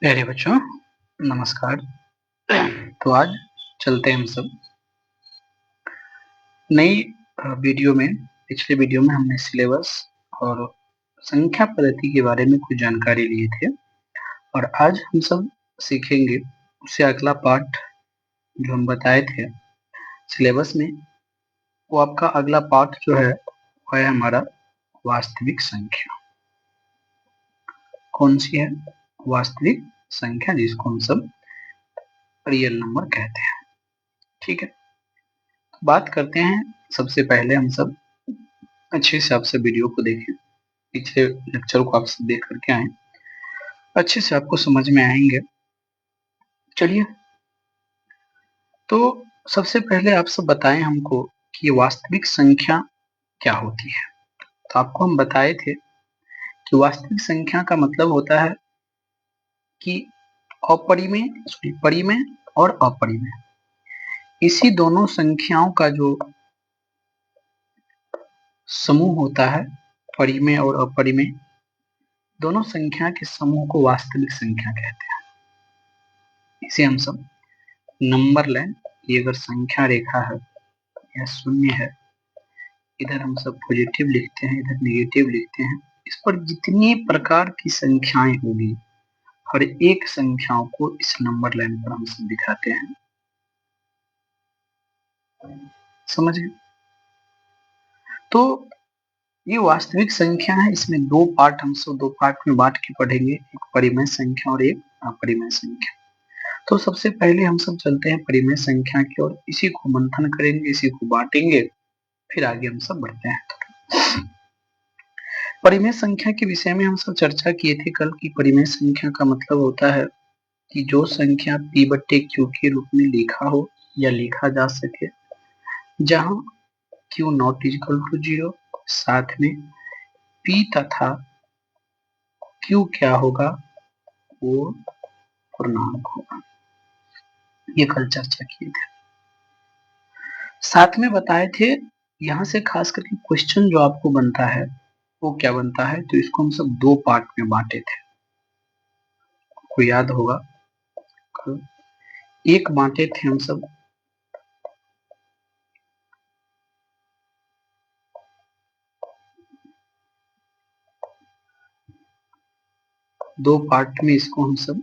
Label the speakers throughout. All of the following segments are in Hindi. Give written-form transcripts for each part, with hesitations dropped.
Speaker 1: प्यारे बच्चों, नमस्कार। तो आज चलते हैं हम सब नई वीडियो में। पिछले वीडियो में हमने सिलेबस और संख्या पद्धति के बारे में कुछ जानकारी लिए थे और आज हम सब सीखेंगे उससे अगला पार्ट जो हम बताए थे सिलेबस में। वो आपका अगला पार्ट जो है वो है हमारा वास्तविक संख्या। कौन सी है? वास्तविक संख्या, जिसको हम सब रियल नंबर कहते हैं। ठीक है, बात करते हैं। सबसे पहले हम सब अच्छे से आपसे वीडियो को देखें, पिछले लेक्चर को आप सब देख करके आए, अच्छे से आपको समझ में आएंगे। चलिए, तो सबसे पहले आप सब बताएं हमको कि वास्तविक संख्या क्या होती है। तो आपको हम बताए थे कि वास्तविक संख्या का मतलब होता है कि अपरिमेय, परिमेय और अपरिमेय, इसी दोनों संख्याओं का जो समूह होता है, परिमेय और अपरिमेय दोनों संख्या के समूह को वास्तविक संख्या कहते हैं। इसे हम सब नंबर लाइन, ये अगर संख्या रेखा है या शून्य है, इधर हम सब पॉजिटिव लिखते हैं, इधर नेगेटिव लिखते हैं। इस पर जितनी प्रकार की संख्याएं होगी, हर एक संख्याओं को इस नंबर लाइन पर हम सब दिखाते हैं। समझ गए? तो ये वास्तविक संख्या है। इसमें दो पार्ट, हम सब दो पार्ट में बांट के पढ़ेंगे, एक परिमेय संख्या और एक अपरिमेय संख्या। तो सबसे पहले हम सब चलते हैं परिमेय संख्या की ओर, इसी को मंथन करेंगे, इसी को बांटेंगे, फिर आगे हम सब बढ़ते हैं। परिमेय संख्या के विषय में हम सब चर्चा किए थे कल की। परिमेय संख्या का मतलब होता है कि जो संख्या p बट्टे q के रूप में लिखा हो या लिखा जा सके, जहां q नॉट इक्वल टू 0, साथ में p तथा q क्या होगा, वो पूर्णांक होगा। ये कल चर्चा किए थे। साथ में बताए थे, यहाँ से खास करके क्वेश्चन जो आपको बनता है वो क्या बनता है, तो इसको हम सब दो पार्ट में बांटे थे, आपको याद होगा। कल एक बांटे थे हम सब दो पार्ट में, इसको हम सब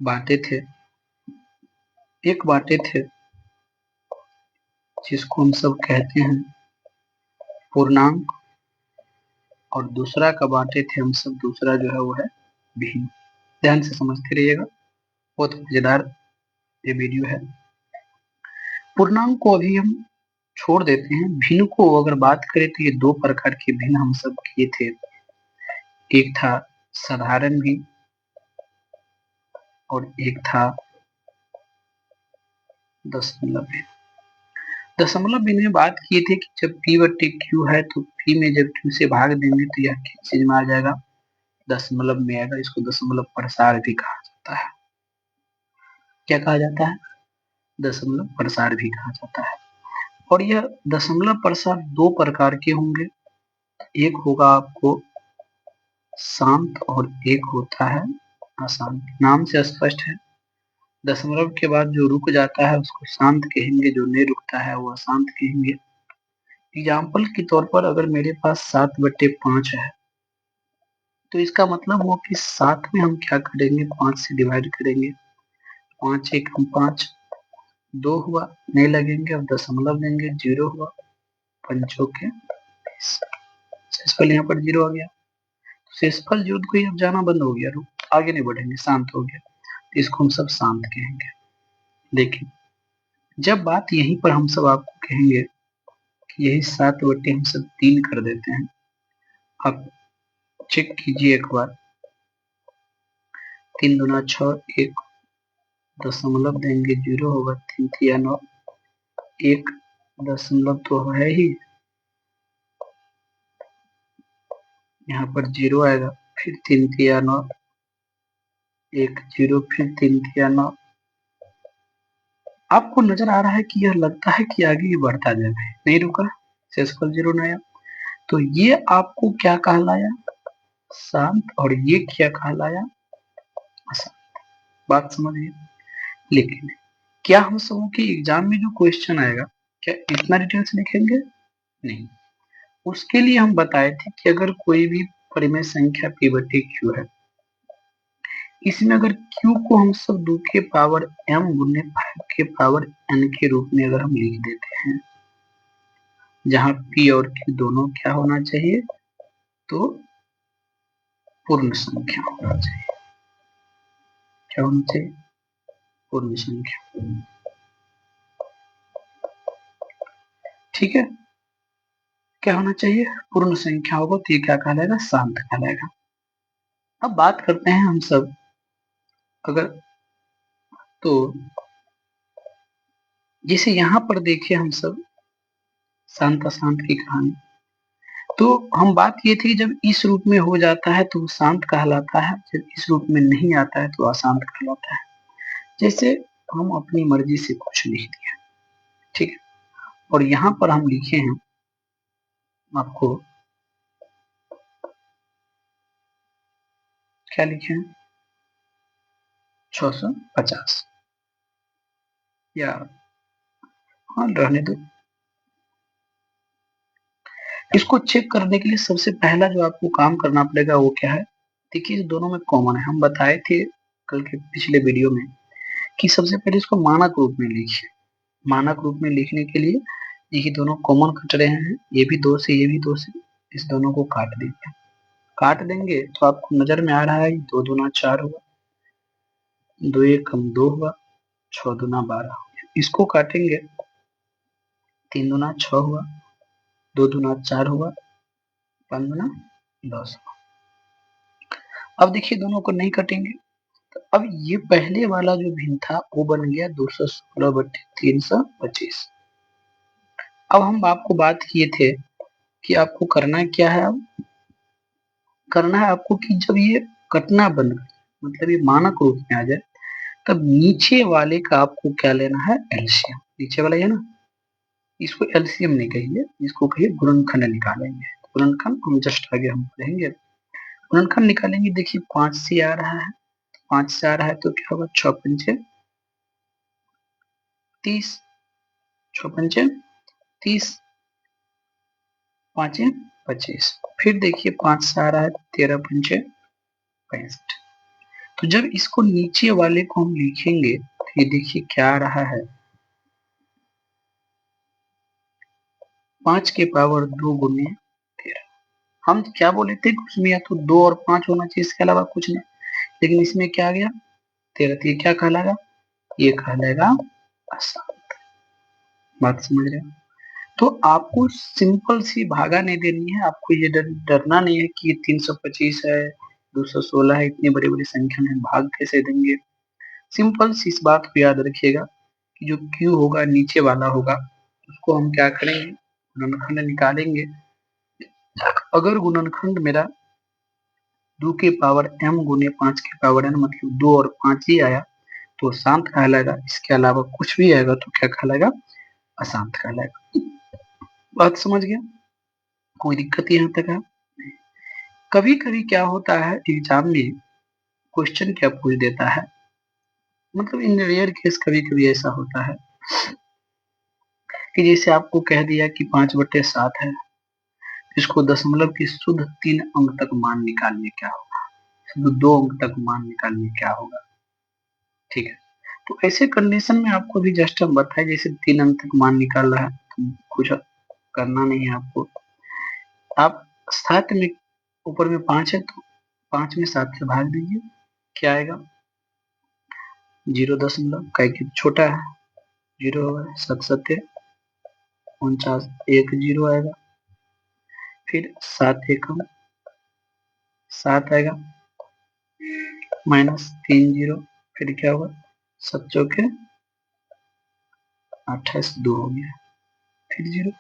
Speaker 1: बांटे थे। एक बांटे थे जिसको हम सब कहते हैं पूर्णांक, और दूसरा का बांटे थे हम सब, दूसरा जो है वो है भिन्न। ध्यान से समझते रहिएगा, बहुत मजेदार ये वीडियो है। पूर्णांक को अभी हम छोड़ देते हैं। भिन्न को अगर बात करें तो ये दो प्रकार के भिन्न हम सब किए थे। एक था साधारण भिन्न और एक था दशमलव भिन्न। दशमलव भिन्न में बात किए थे कि जब p बट्टे q है तो p में जब q से भाग देंगे तो यह किस चीज में आ जाएगा, दशमलव में आएगा। इसको दशमलव प्रसार भी कहा जाता है। क्या कहा जाता है? दशमलव प्रसार भी कहा जाता है। और यह दशमलव प्रसार दो प्रकार के होंगे, एक होगा आपको शांत और एक होता है अशांत। नाम से स्पष्ट है, दशमलव के बाद जो रुक जाता है उसको शांत कहेंगे, जो नहीं रुकता है वो अशांत कहेंगे। एग्जाम्पल के तौर पर अगर मेरे पास 7/5 है, तो इसका मतलब वो कि 7 में हम क्या करेंगे, 5 से डिवाइड करेंगे। 5 एक हम 5, 2 हुआ, नहीं लगेंगे, अब दशमलव देंगे, 0 हुआ, पंचों के 20। शेषफल यहाँ पर 0 आ गया। शेषफल जो कोई अब जाना बंद हो गया, रुक आगे नहीं बढ़ेंगे, शांत हो गया, तो इसको हम सब शांत कहेंगे। लेकिन जब बात यहीं पर हम सब आपको कहेंगे कि यही 7/, हम सब 3 कर देते हैं। आप चेक कीजिए एक बार, 3 दूना 6, एक दशमलव देंगे, 0 होगा, 3 तिया 9, एक दशमलव तो है ही, यहाँ पर 0 आएगा, फिर 3 तिया 9, एक 0, फिर 3 तिया 9। आपको नजर आ रहा है कि यह लगता है कि आगे ये बढ़ता जाएगा, नहीं रुका, शेषफल 0 नया। तो ये आपको क्या कहलाया, शांत, और ये क्या कहलाया, बात समझिए। लेकिन क्या हम सबों के एग्जाम में जो क्वेश्चन आएगा, क्या इतना डिटेल से लिखेंगे? नहीं। उसके लिए हम बताए थे कि अगर कोई भी परिमेय संख्या p बटे q है, इसमें अगर q को हम सब 2 के पावर m गुने 5 के पावर n के रूप में अगर हम लिख देते हैं, जहां p और q दोनों क्या होना चाहिए, तो पूर्ण संख्या होना चाहिए। क्या होना चाहिए? पूर्ण संख्या। ठीक है, क्या होना चाहिए? पूर्ण संख्या होगा तो ये क्या कहलाएगा? शांत कहलाएगा। अब बात करते हैं हम सब, अगर तो जैसे यहाँ पर देखिए हम सब शांत अशांत की कहानी, तो हम बात ये थी जब इस रूप में हो जाता है तो वो शांत कहलाता है, जब इस रूप में नहीं आता है तो अशांत कहलाता है। जैसे हम अपनी मर्जी से कुछ लिख दिया, ठीक है, और यहाँ पर हम लिखे हैं आपको, क्या लिखे हैं? 650, या हाँ रहने दो। इसको चेक करने के लिए सबसे पहला जो आपको काम करना पड़ेगा वो क्या है? देखिए दोनों में कॉमन है, हम बताए थे कल के पिछले वीडियो में कि सबसे पहले इसको मानक रूप में लिखिए। मानक रूप में लिखने के लिए देखिए दोनों कॉमन कट रहे हैं, ये भी 2 से ये भी 2 से, इस दोनों को काट दीजिए। काट देंगे तो आपको नजर में आ रहा है 2 दूना 4 हुआ, 2 एक कम 2 हुआ, 6 दूना 12 हुआ। इसको काटेंगे, 3 दूना 6 हुआ, 2 दूना 4 हुआ, 5 दूना 10 हुआ। अब देखिए दोनों को नहीं कटेंगे, तो अब ये पहले वाला जो भिन्न था वो बन गया 216 बटे 325। अब हम आपको बात किए थे कि आपको करना क्या है, अब करना है आपको कि जब ये कटना बंद कर, मतलब ये मानक रूप में आ जाए, तब नीचे वाले का आपको क्या लेना है? एलसीएम। नीचे वाला है ना, इसको एलसीएम नहीं कहिए, इसको कहिए गुणनखंड निकालेंगे। गुणनखंड हम जस्ट आगे हम पढ़ेंगे। गुणनखंड निकालेंगे, देखिए 5 से आ रहा है, 5 से आ रहा है तो क्या होगा? 6 पंचे 30, 6 पंचे 30, 5 25। फिर देखिए 5 से आ रहा है, 13 पंचे 65। तो जब इसको नीचे वाले को हम लिखेंगे तो ये देखिए क्या आ रहा है? 5 के पावर 2 गुने 13। हम क्या बोले थे कि उसमें या तो 2 और 5 होना चाहिए, इसके अलावा कुछ नहीं, लेकिन इसमें क्या आ गया? 13। तो ये क्या कहलाएगा? ये कहलाएगा अशांत। बात समझ रहे हो? तो आपको सिंपल सी भागा नहीं देनी है, आपको ये डरना नहीं है कि ये 325 है, 216 है, इतनी बड़ी बड़ी संख्या में भाग कैसे देंगे। सिंपल सी इस बात को याद रखिएगा कि जो Q होगा नीचे वाला होगा, उसको हम क्या करेंगे? गुणनखंड निकालेंगे। अगर गुणनखंड मेरा 2 के पावर m गुने 5 के पावर n, मतलब 2 और 5 ही आया तो शांत कहलाएगा, इसके अलावा कुछ भी आएगा तो क्या कहलाएगा? अशांत कहलाएगा। बात समझ गया? कोई दिक्कत यहाँ तक है? कभी कभी क्या होता है एग्जाम में, क्वेश्चन क्या पूछ देता है, मतलब इन रेयर केस कभी कभी ऐसा होता है कि जैसे आपको कह दिया कि 5/7 है, इसको दशमलव की शुद्ध 3 अंक तक मान निकालने क्या होगा, शुद्ध 2 अंक तक मान निकालने क्या होगा। ठीक है, तो ऐसे कंडीशन में आपको भी जस्ट हम बताए, जैसे 3 अंक तक मान निकाल रहा है तो कुछ करना नहीं है आपको। आप 7 में, ऊपर में 5 है तो 5 में 7 से भाग दीजिए, क्या आएगा? 0 का एक छोटा है, 0 होगा, 7 सत्य 49, एक 0 आएगा, फिर 7 एकम 7 आएगा, -3 0, फिर क्या होगा? 7 चौके 28, 2 हो गया, फिर 0।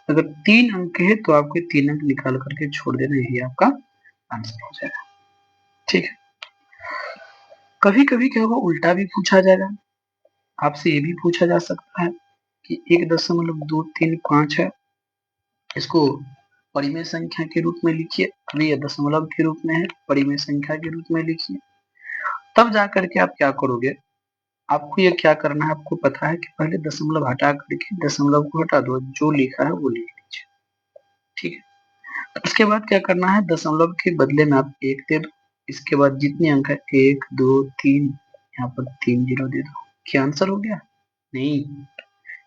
Speaker 1: अगर 3 अंक है तो आपको 3 अंक निकाल करके छोड़ देना, यही आपका आंसर हो जाएगा। ठीक है, कभी कभी क्या होगा, उल्टा भी पूछा जाएगा, आपसे ये भी पूछा जा सकता है कि 1.235 है, इसको परिमेय संख्या के रूप में लिखिए। अभी ये दशमलव के रूप में है, परिमेय संख्या के रूप में लिखिए। तब जा करके आप क्या करोगे, आपको ये क्या करना है, आपको पता है कि पहले दशमलव हटा करके दशमलव को हटा दो, जो लिखा है वो लिख लीजिए, ठीक है। उसके बाद क्या करना है, दशमलव के बदले में आप एक दे दो, इसके बाद जितने अंक है 1 2 3, यहाँ पर 3 जीरो दे दो। क्या आंसर हो गया? नहीं।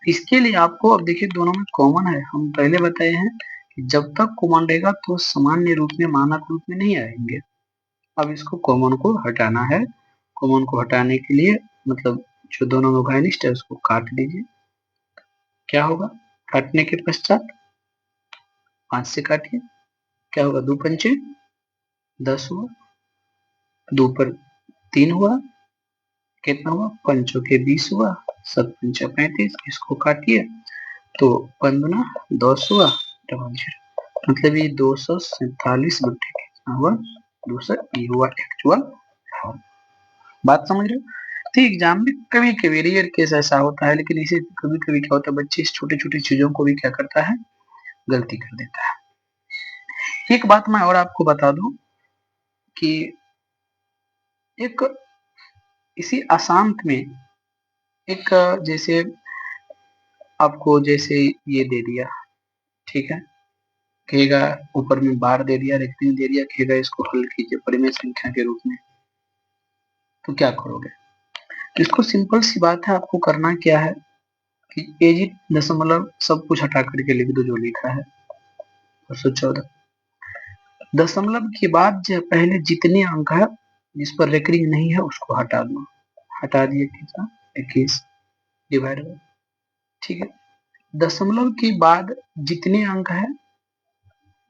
Speaker 1: इसके लिए आपको, अब देखिए दोनों में कॉमन है, हम पहले बताए हैं कि जब तक कॉमन रहेगा तो सामान्य रूप में मानक रूप में नहीं आएंगे। अब इसको कॉमन को हटाना है। कॉमन को हटाने के लिए मतलब जो दोनों में भाइनिस्ट है उसको काट दीजिए। क्या होगा, काटने के पश्चात 5 से काटिए, क्या होगा, 2 पंचे 10 हुआ, 2 पर 3 हुआ, कितना हुआ, पंचों के 20 हुआ, 7 पंचा 35, इसको काटिए तो 15 10 हुआ, डबल जीरो, मतलब ये 247 बट्टे कितना हुआ, 200, ये हुआ एक्चुअल फॉर्म। बात समझ रहे हो? तो एग्जाम में कभी कभी रेयर केस ऐसा होता है, लेकिन इसे कभी कभी क्या होता है, बच्चे इस छोटी छोटी चीजों को भी क्या करता है, गलती कर देता है। एक बात मैं और आपको बता दूं कि एक इसी अशांत में एक जैसे आपको जैसे ये दे दिया, ठीक है, कहेगा ऊपर में बार दे दिया, रेक्टेंगल दे दिया, कहेगा इसको हल कीजिए परिमेय संख्या के रूप में, तो क्या करोगे? इसको सिंपल सी बात है, आपको करना क्या है कि एजिट दशमलव सब कुछ हटा करके लिख दो जो लिखा है 214। दशमलव के बाद जो पहले जितने अंक है जिस पर रेकरिंग नहीं है उसको हटा दो, हटा दिए कितना, 21 डिवाइड बाय, ठीक है। दशमलव के बाद जितने अंक है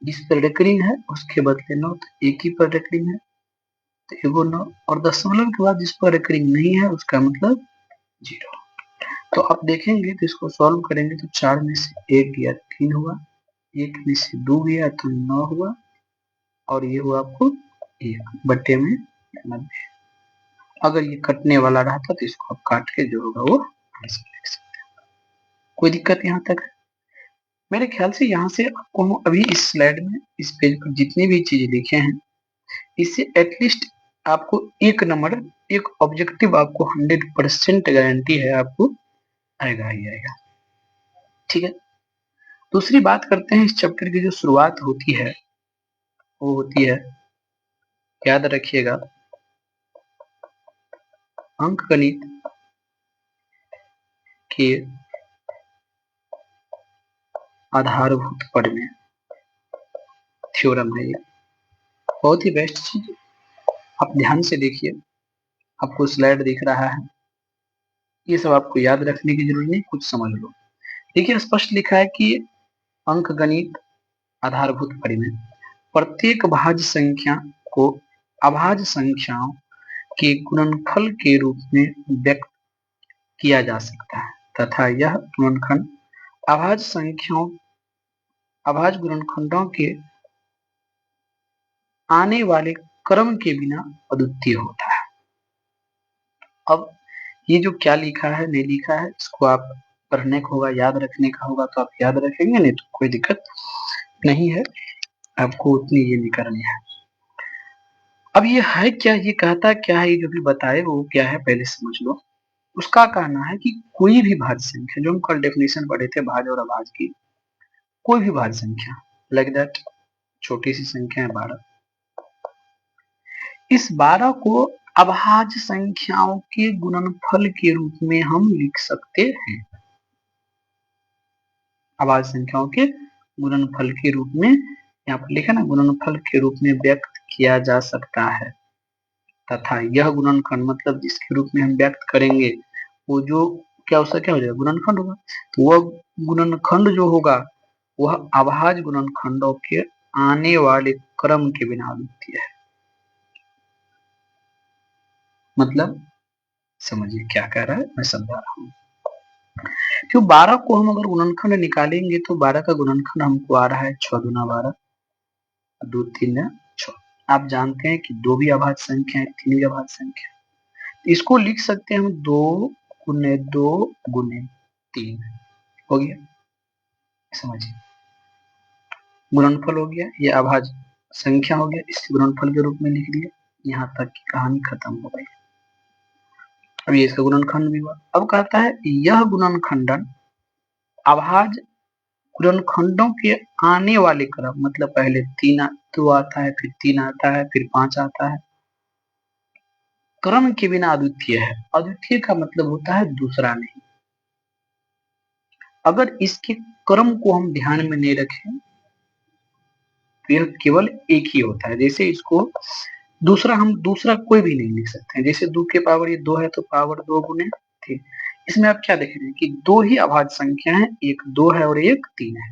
Speaker 1: जिस पर रेकरिंग है उसके बदले 9, तो एक ही पर रेकरिंग है तो एगो 9, और दशमलव के बाद जिस पर रेकरिंग नहीं है उसका मतलब 0। तो आप देखेंगे तो इसको सॉल्व करेंगे तो 4 में से 1 गया 3 हुआ, 1 में से 2 गया तो 9 हुआ, और ये हुआ आपको 1 बट्टे में 90। अगर ये कटने वाला रहता तो इसको आप काट के जो होगा वो आंसर लिख सकते हैं। कोई दिक्कत यहाँ तक है? मेरे ख्याल से यहाँ से आपको हम अभी इस स्लाइड में इस पेज पर जितनी भी चीजें लिखे हैं इससे एटलीस्ट आपको एक नंबर, एक ऑब्जेक्टिव आपको 100% गारंटी है आपको आएगा ही आएगा, ठीक है। दूसरी बात करते हैं, इस चैप्टर की जो शुरुआत होती है वो होती है, याद रखिएगा, अंकगणित के आधारभूत प्रमेय, थ्योरम है ये, बहुत ही बेस्ट चीज। आप ध्यान से देखिए, आपको स्लाइड दिख रहा है, ये सब आपको याद रखने की जरूरत नहीं, कुछ समझ लो। देखिए स्पष्ट लिखा है कि अंकगणित आधारभूत प्रमेय, प्रत्येक भाज्य संख्या को अभाज्य संख्याओं के गुणनफल के रूप में व्यक्त किया जा सकता है तथा यह गुणनखंड अभाज्य संख्याओं, अभाज्य गुणनखंडों के आने वाले क्रम के बिना अद्वितीय होता है। अब ये जो क्या लिखा है नहीं लिखा है इसको आप पढ़ने का होगा, याद रखने का होगा तो आप याद रखेंगे, नहीं तो कोई दिक्कत नहीं है, आपको उतनी ये नहीं करनी है। अब ये है क्या, ये कहता क्या है, ये जो भी बताए वो क्या है पहले समझ लो। उसका कहना है कि कोई भी भाज्य संख्या, जो हम कल डेफिनेशन पढ़े थे भाज्य और अभाज्य की, कोई भी भाज्य संख्या लाइक दैट, छोटी सी संख्या है 12, इस 12 को अभाज्य संख्याओं के गुणनफल के रूप में हम लिख सकते हैं। अभाज्य संख्याओं के गुणनफल के रूप में, यहाँ पर लिखा ना, गुणनफल के रूप में व्यक्त किया जा सकता है तथा यह गुणनखंड, मतलब जिसके रूप में हम व्यक्त करेंगे वो जो क्या उसका क्या हो जाएगा, गुणनखंड होगा। तो वह गुणनखंड जो होगा वह अभाज्य गुणनखंडों के आने वाले क्रम के बिना अद्वितीय है। मतलब समझिए क्या कह रहा है, मैं समझा रहा हूँ। क्यों 12 को हम अगर गुणनखंड निकालेंगे तो 12 का गुणनखंड हमको आ रहा है 6 दूना 12, 2 3 6। आप जानते हैं कि 2 भी अभाज्य संख्या है, 3 भी अभाज्य संख्या है, इसको लिख सकते हैं हम 2 गुने 2 गुने 3, हो गया। समझिए गुणनफल हो गया, ये अभाज्य संख्या हो गया, इसके गुणनफल के रूप में लिख दिया, यहाँ तक की कहानी खत्म हो गई। अब ये इसका गुणनखंड भी हुआ। अब कहता है यह गुणनखंडन अभाज्य गुणनखंडों के आने वाले क्रम, मतलब पहले 2 आता है, फिर 3 आता है, फिर 5 आता है, क्रम के बिना अद्वितीय है। अद्वितीय का मतलब होता है दूसरा नहीं। अगर इसके क्रम को हम ध्यान में नहीं रखें तो यह केवल एक ही होता है। जैसे इसको हम दूसरा कोई भी नहीं लिख सकते हैं। जैसे 2 के पावर ये 2 है तो पावर 2 गुने 3। इसमें आप क्या देख रहे हैं कि 2 ही अभाज्य संख्या है, एक 2 है और एक 3 है।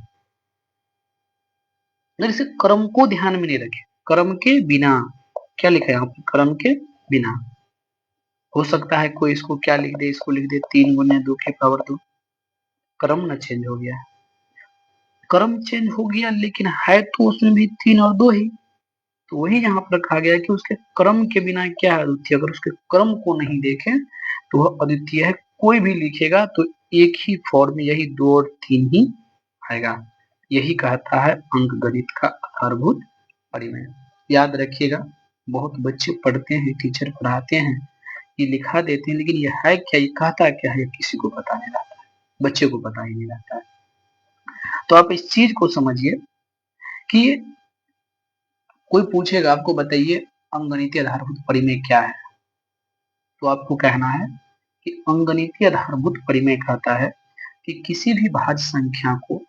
Speaker 1: अगर इसे क्रम को ध्यान में नहीं रखे, क्रम के बिना, क्या लिखा है यहाँ पर, क्रम के बिना, हो सकता है कोई इसको क्या लिख दे, इसको लिख दे 3 गुने 2 के पावर 2, क्रम न चेंज हो गया। क्रम चेंज हो गया लेकिन है तो उसमें भी 3 और 2 ही। तो वही यहाँ पर कहा गया कि उसके क्रम के बिना क्या है, अद्वितीय। अगर उसके क्रम को नहीं देखें तो वह अद्वितीय है। कोई भी लिखेगा तो एक ही फॉर्म, यही 2 और 3 ही आएगा। यही कहता है अंकगणित का आधारभूत परिमेय। याद रखिएगा, बहुत बच्चे पढ़ते हैं, टीचर पढ़ाते हैं, ये लिखा देते हैं, लेकिन ये है क्या, ये कहता क्या है, किसी को पता नहीं रहता है, बच्चे को पता ही नहीं रहता है। तो आप इस चीज को समझिए कि कोई पूछेगा आपको, बताइए अंकगणितीय आधारभूत परिमेय क्या है, तो आपको कहना है कि अंकगणितीय आधारभूत परिमेय कहता है कि किसी भी भाज्य संख्या को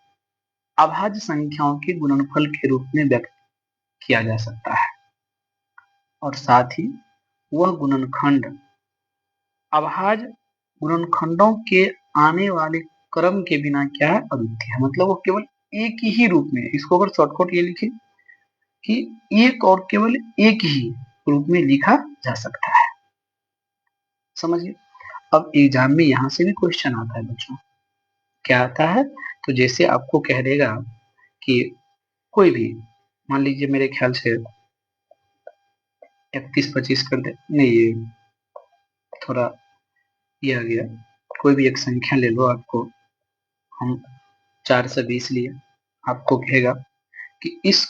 Speaker 1: अभाज्य संख्याओं के गुणनफल के रूप में व्यक्त किया जा सकता है, और साथ ही वह गुणनखंड अभाज्य गुणनखंडों के आने वाले क्रम के बिना क्या है, अद्वितीय है। मतलब वो केवल एक ही रूप में, इसको अगर शॉर्टकट ये लिखे कि एक और केवल एक ही रूप में लिखा जा सकता है। समझिए। अब एग्जाम में यहां से भी क्वेश्चन आता है बच्चों, क्या आता है, तो जैसे आपको कह देगा कि कोई भी, मान लीजिए मेरे ख्याल से 31-25 कर दे, नहीं ये थोड़ा ये आ गया, कोई भी एक संख्या ले लो, आपको हम 4 से 20 लिए, आपको कहेगा कि इस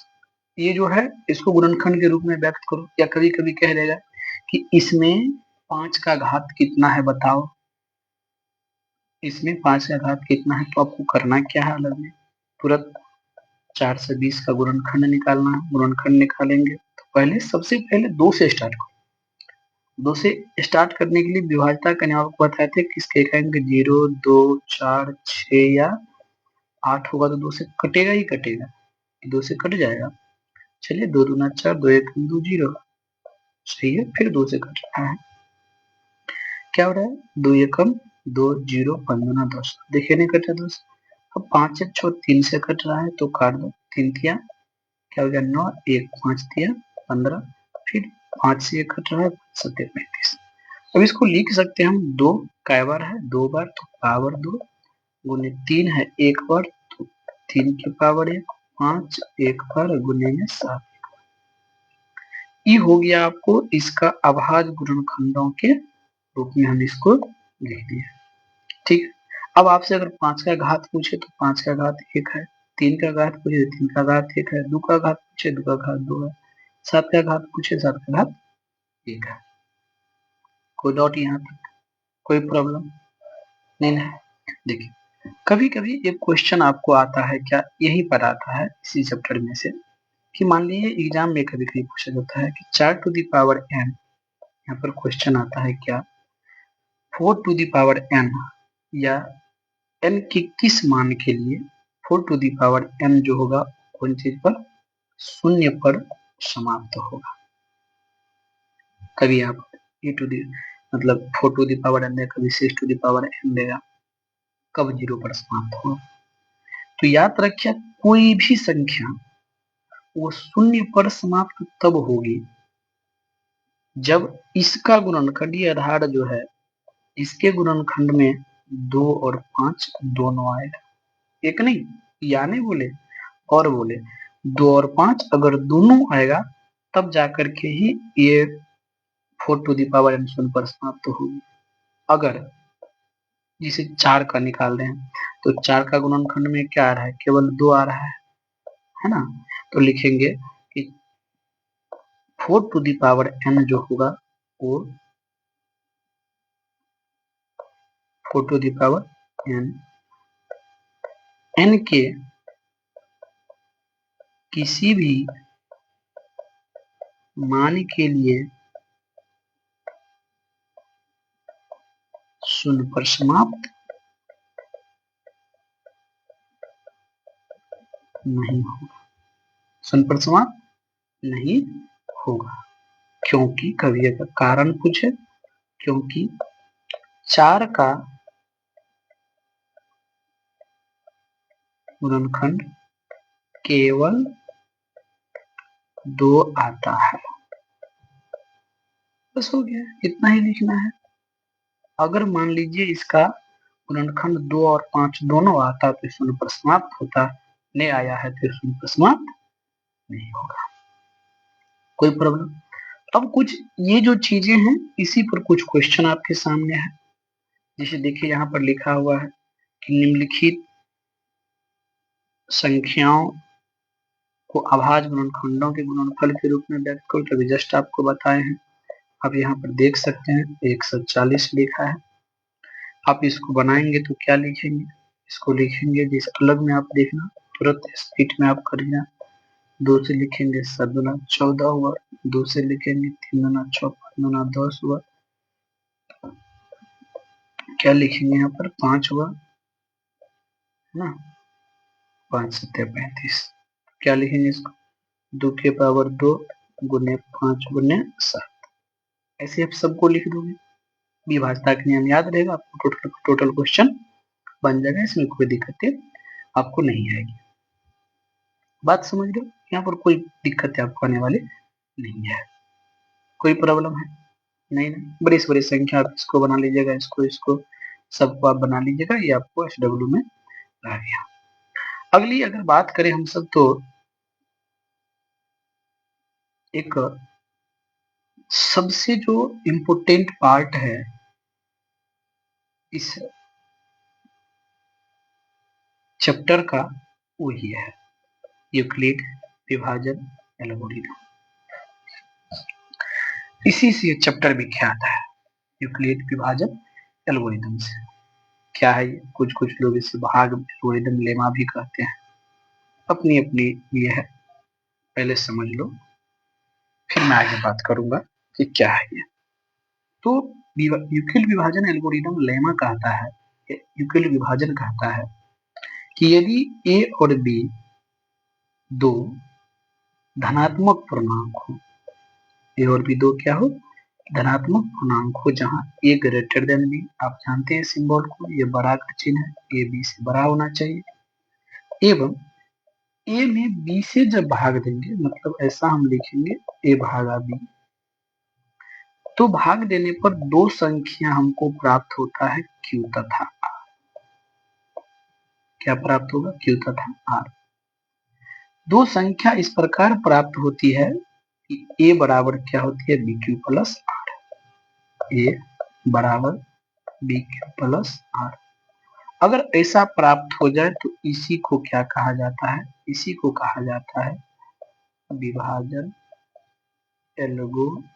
Speaker 1: ये जो है इसको गुणनखंड के रूप में व्यक्त करो, या कभी कभी कह देगा कि इसमें 5 का घात कितना है बताओ, इसमें 5 का घात कितना है। तो आपको करना क्या है, अलग में तुरंत 4 से 20 का गुणनखंड निकालना है। गुणनखंड निकालेंगे तो पहले सबसे पहले 2 से स्टार्ट करो। 2 से स्टार्ट करने के लिए विभाज्यता का नियम आपको बताए थे, किसके कहेंगे 0, 2, 4, 6 या 8 होगा तो 2 से कटेगा ही कटेगा, 2 से कट जाएगा। चलिए 2 दूना 4, 2 एक 2 0, सही है। फिर 2 से कट रहा है, क्या हो रहा है, 2 एकम 2, 0, 5 दूना 10, देखिए नहीं कटा 10। अब 5 एक 6 3 से कट रहा है तो काट दो, 3 तिया क्या हो गया 9, 1 5 तिया 15, फिर 5 से 1 कट रहा है 7 35। अब इसको लिख सकते हैं हम, 2 कै बार है 2 बार तो पावर 2 गुने 3 है 1 बार तो 3 की पावर 1, 5 1 बार गुने में 7। ये हो गया आपको इसका अभाज्य गुणनखंडों के रूप में हम इसको लिख दिए। ठीक है। अब आपसे अगर 5 का घात पूछे तो 5 का घात 1 है, 3 का घात पूछे तो 3 का घात 1 है, 2 का घात पूछे 2 का घात 2 है, 7 का घात पूछे 7 का घात 1 है। कोई डाउट यहाँ तक, कोई प्रॉब्लम नहीं ना। देखिए कभी कभी एक क्वेश्चन आपको आता है, क्या यही पर आता है इसी चैप्टर में से, कि मान लीजिए एग्जाम में कभी कभी पूछा जाता है कि 4 टू द पावर n, यहाँ पर क्वेश्चन आता है क्या 4 टू द पावर n, या n के किस मान के लिए 4 टू द पावर n जो होगा कौन चीज पर, शून्य पर समाप्त होगा। कभी आप e टू द मतलब 4 टू द पावर n देगा, कभी 6 टू द पावर n देगा, कब 0 पर समाप्त होगा। तो याद रखिए कोई भी संख्या वो शून्य पर समाप्त तब होगी जब इसका गुणनखंड, ये आधार जो है इसके गुणनखंड में 2 और 5 दोनों आएगा। एक नहीं, या नहीं बोले और बोले 2 और 5 अगर दोनों आएगा तब जाकर के ही ये 4 टू द पावर n शून्य पर समाप्त होगी। अगर जिसे 4 का निकाल रहे हैं तो 4 का गुणनखंड में क्या आ रहा है, केवल 2 आ रहा है ना, तो लिखेंगे कि 4 टू द पावर n जो होगा वो 4 to the power n, n के किसी भी मान के लिए शून्य पर समाप्त नहीं होगा, शून्य पर समाप्त नहीं होगा। क्योंकि कभी अगर कारण पूछे, क्योंकि 4 का गुणनखंड केवल 2 आता है। बस हो गया, इतना ही लिखना है। अगर मान लीजिए इसका गुणनखंड 2 और 5 दोनों आता तो शून्य पर समाप्त होता, नहीं आया है तो शून्य पर समाप्त नहीं होगा। कोई प्रॉब्लम? अब कुछ ये जो चीजें हैं इसी पर कुछ क्वेश्चन आपके सामने है। जैसे देखिए यहाँ पर लिखा हुआ है कि निम्नलिखित संख्याओं को अभाज्य गुणनखंडों के गुणनफल के रूप में व्यक्त करो। तो अभी जस्ट आपको बताए हैं, आप यहाँ पर देख सकते हैं 140 लिखा है। आप इसको बनाएंगे तो क्या लिखेंगे, इसको लिखेंगे जिस अलग में आप देखना, तुरंत स्पीड में आप करिए। 2 से लिखेंगे 7 दूना 14 हुआ, 2 से लिखेंगे 3 दूना 6, 5 दूना 10 हुआ, क्या लिखेंगे यहाँ पर 5 हुआ ना, 5 सत्या 35, क्या लिखेंगे इसको 2 के पावर 2 गुने 5 गुने 7, ऐसे आप सबको लिख दोगे। विभाजता का नियम याद रहेगा आपको, टोटल क्वेश्चन बन जाएगा, इसमें कोई दिक्कतें आपको नहीं आएगी। बात समझ लो, यहाँ पर कोई दिक्कतें आपको आने वाली नहीं है। कोई प्रॉब्लम है? नहीं नहीं, बड़ी से बड़ी संख्या आप इसको बना लीजिएगा, इसको सबको आप बना लीजिएगा, ये आपको SW में आ गया। अगली अगर बात करें हम सब तो एक सबसे जो इम्पोर्टेंट पार्ट है इस चैप्टर का वो ही है यूक्लिड विभाजन एल्गोरिथम। इसी से चैप्टर भी विख्यात है, यूक्लिड विभाजन एल्गोरिथम से। क्या है ये? कुछ लोग इसे भाग एल्गोरिथम लेमा भी कहते हैं, अपनी अपनी ये है, पहले समझ लो फिर मैं आगे बात करूंगा कि क्या है ये। तो यूक्लिड विभाजन एल्गोरिथम लेमा कहता है, यूक्लिड विभाजन कहता है कि यदि ए और बी दो धनात्मक पूर्णांक हो, ए और बी दो क्या हो? धनात्मक पूर्णांक हो, जहां ए ग्रेटर देन बी, आप जानते हैं सिंबल को, ये बड़ा का चिन्ह है, ए बी से बड़ा होना चाहिए। एवं ए में बी से जब भाग देंगे, मतलब ऐसा हम लिखेंगे ए भागा बी, तो भाग देने पर दो संख्या हमको प्राप्त होता है क्यू तथा आर। क्या प्राप्त होगा? क्यू तथा आर। दो संख्या इस प्रकार प्राप्त होती है कि ए बराबर क्या होती है? B q plus r. A बराबर बी क्यू प्लस आर। अगर ऐसा प्राप्त हो जाए तो इसी को क्या कहा जाता है? इसी को कहा जाता है विभाजन एल्गोरिथम।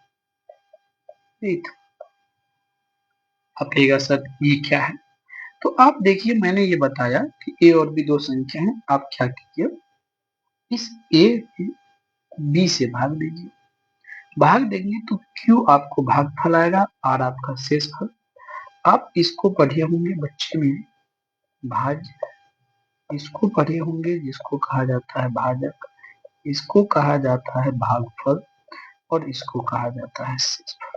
Speaker 1: आप कहिएगा सर ये क्या है? तो आप देखिए, मैंने ये बताया कि ए और बी दो संख्या हैं, आप क्या कीजिए, इस ए बी से भाग दीजिए। भाग देंगे तो क्यू आपको भागफल आएगा, आर आपका शेष फल। आप इसको पढ़े होंगे बच्चे में भाज्य, इसको पढ़े होंगे जिसको कहा जाता है भाजक, इसको कहा जाता है भागफल, और इसको कहा जाता है शेषफल।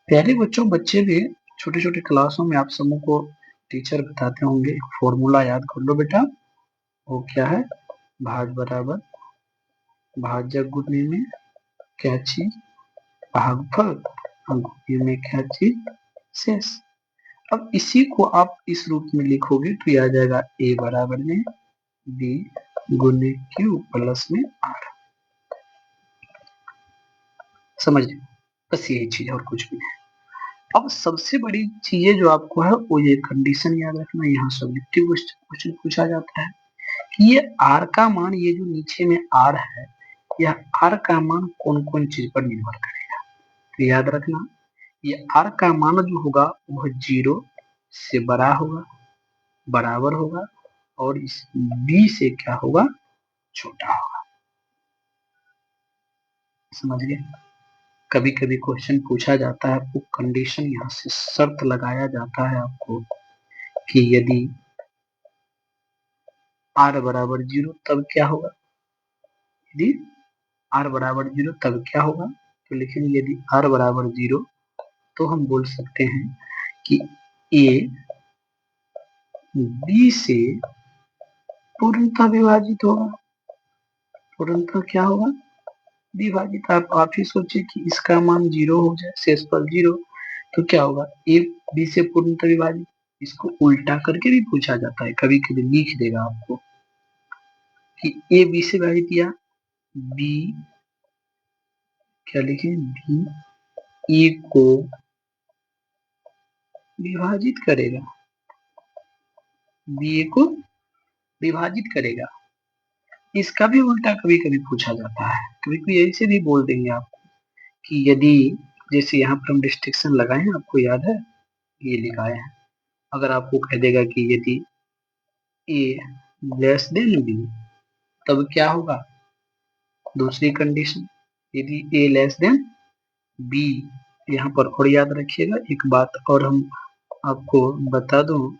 Speaker 1: प्यारे बच्चों, बच्चे भी छोटे छोटे क्लासों में आप सबों को टीचर बताते होंगे, एक फॉर्मूला याद कर लो बेटा, वो क्या है? भाज बराबर भाजक गुणे में क्या चीज? भागफल, गुणे में क्या चीज? शेष। अब इसी को आप इस रूप में लिखोगे तो यह आ जाएगा ए बराबर में बी गुणे क्यू प्लस में आर। समझ लो, बस यही चीज और कुछ भी नहीं। अब सबसे बड़ी चीजें जो आपको है वो ये कंडीशन याद रखना, यहाँ सब्जेक्टिव क्वेश्चन पूछा जाता है कि ये आर का मान, ये जो नीचे में आर है, यह आर का मान कौन कौन चीज पर निर्भर करेगा। तो याद रखना ये r का मान जो होगा वह 0 से बड़ा होगा, बराबर होगा, और इस b से क्या होगा, छोटा होगा। समझ गए? कभी कभी क्वेश्चन पूछा जाता है, आपको कंडीशन यहाँ से शर्त लगाया जाता है आपको कि यदि r बराबर 0 तब क्या होगा, यदि r बराबर 0 तब क्या होगा। तो लेकिन यदि r बराबर 0 तो हम बोल सकते हैं कि a b से पूर्णतः विभाजित होगा। पूर्णतः क्या होगा, विभाजित। आप ही सोचिए कि इसका मान 0 हो जाए, शेषफल 0, तो क्या होगा, a b से पूर्णतः विभाजित। इसको उल्टा करके भी पूछा जाता है, कभी कभी लिख देगा आपको कि a b से विभाजित, या b क्या लिखे, b a को विभाजित करेगा, b a को विभाजित करेगा। इसका भी उल्टा कभी कभी पूछा जाता है, कभी कभी ऐसे भी बोल देंगे आप कि यदि, जैसे यहाँ पर हम रिस्ट्रिक्शन लगाए हैं, आपको याद है, ये लिखाए हैं। अगर आपको कह देगा कि यदि a लेस देन b तब क्या होगा, दूसरी कंडीशन, यदि a लेस देन b। यहाँ पर और याद रखिएगा एक बात और हम आपको बता दूं,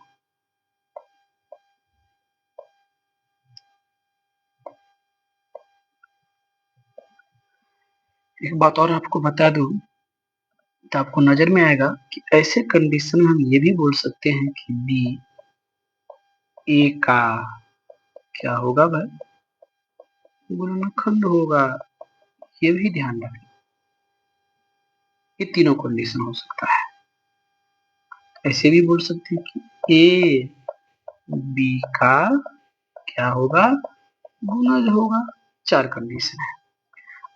Speaker 1: एक बात और आपको बता दूं, तो आपको नजर में आएगा कि ऐसे कंडीशन में हम ये भी बोल सकते हैं कि b a का क्या होगा भाई, गुणनखंड होगा। ये भी ध्यान रखें, ये तीनों कंडीशन हो सकता है। ऐसे भी बोल सकते हैं कि a b का क्या होगा, गुणज होगा। चार कंडीशन है।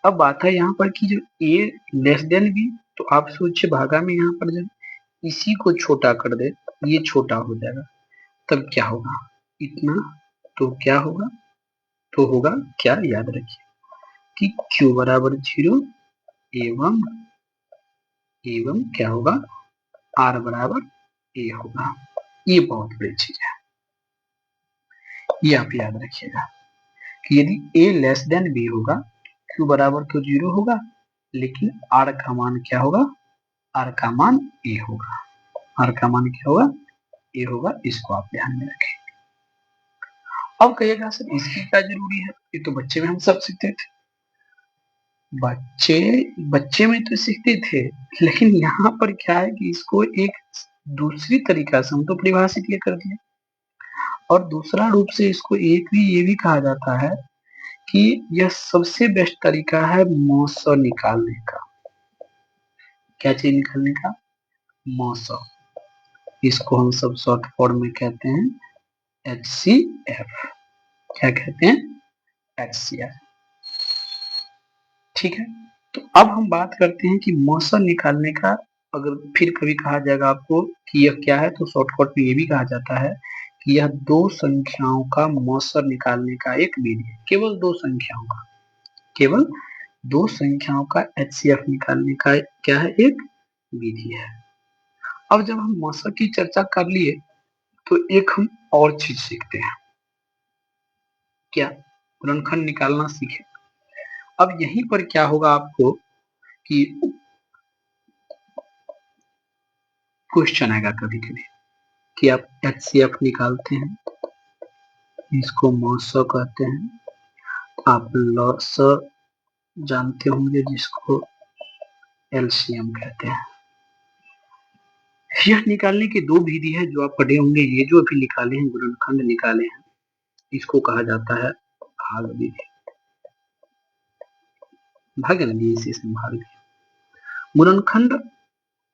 Speaker 1: अब बात है यहाँ पर कि जो a लेस देन b, तो आप सोचिए भागा में यहाँ पर जब इसी को छोटा कर दे, ये छोटा हो जाएगा, तब क्या होगा, इतना, तो क्या होगा, तो होगा क्या, याद रखिए कि q बराबर 0 एवं क्या होगा, r बराबर a होगा। ये बहुत बड़ी चीज है, ये आप याद रखिएगा कि यदि a लेस देन b होगा, q बराबर तो 0 होगा, लेकिन r का मान क्या होगा, r का मान a होगा। r का मान क्या होगा, a होगा। इसको आप ध्यान में रखें। अब कहिएगा सर इसकी क्या जरूरी है, ये तो बच्चे में हम सब सीखते थे। बच्चे में तो सीखते थे, लेकिन यहाँ पर क्या है कि इसको एक दूसरी तरीका से हम तो परिभाषित ये कर दिए, और दूसरा रूप से इसको एक भी ये भी कहा जाता है कि यह सबसे बेस्ट तरीका है मौसम निकालने का। क्या चीज निकालने का, मौसम। इसको हम सब शॉर्ट फॉर्म में कहते हैं HCF। क्या कहते हैं, HCF। ठीक है, तो अब हम बात करते हैं कि मौसम निकालने का। अगर फिर कभी कहा जाएगा आपको कि यह क्या है, तो शॉर्टकट में ये भी कहा जाता है कि यह दो संख्याओं का मौसम निकालने का एक विधि है। केवल दो संख्याओं का, केवल दो संख्याओं का HCF निकालने का क्या है, एक विधि है। अब जब हम मौसम की चर्चा कर लिए, तो एक हम और चीज सीखते हैं, क्या, गुणनखंड निकालना सीखे। अब यहीं पर क्या होगा आपको कि क्वेश्चन आएगा कभी कभी कि आप HCF निकालते हैं, इसको मौसम कहते हैं, आप लॉस जानते होंगे जिसको LCM कहते हैं। यह निकालने की दो विधि है जो आप पढ़े होंगे। ये जो अभी निकाले हैं, गुणनखंड निकाले हैं, इसको कहा जाता है भाग विधि। भाग है ना, इसी से भाग विधि। गुणनखंड,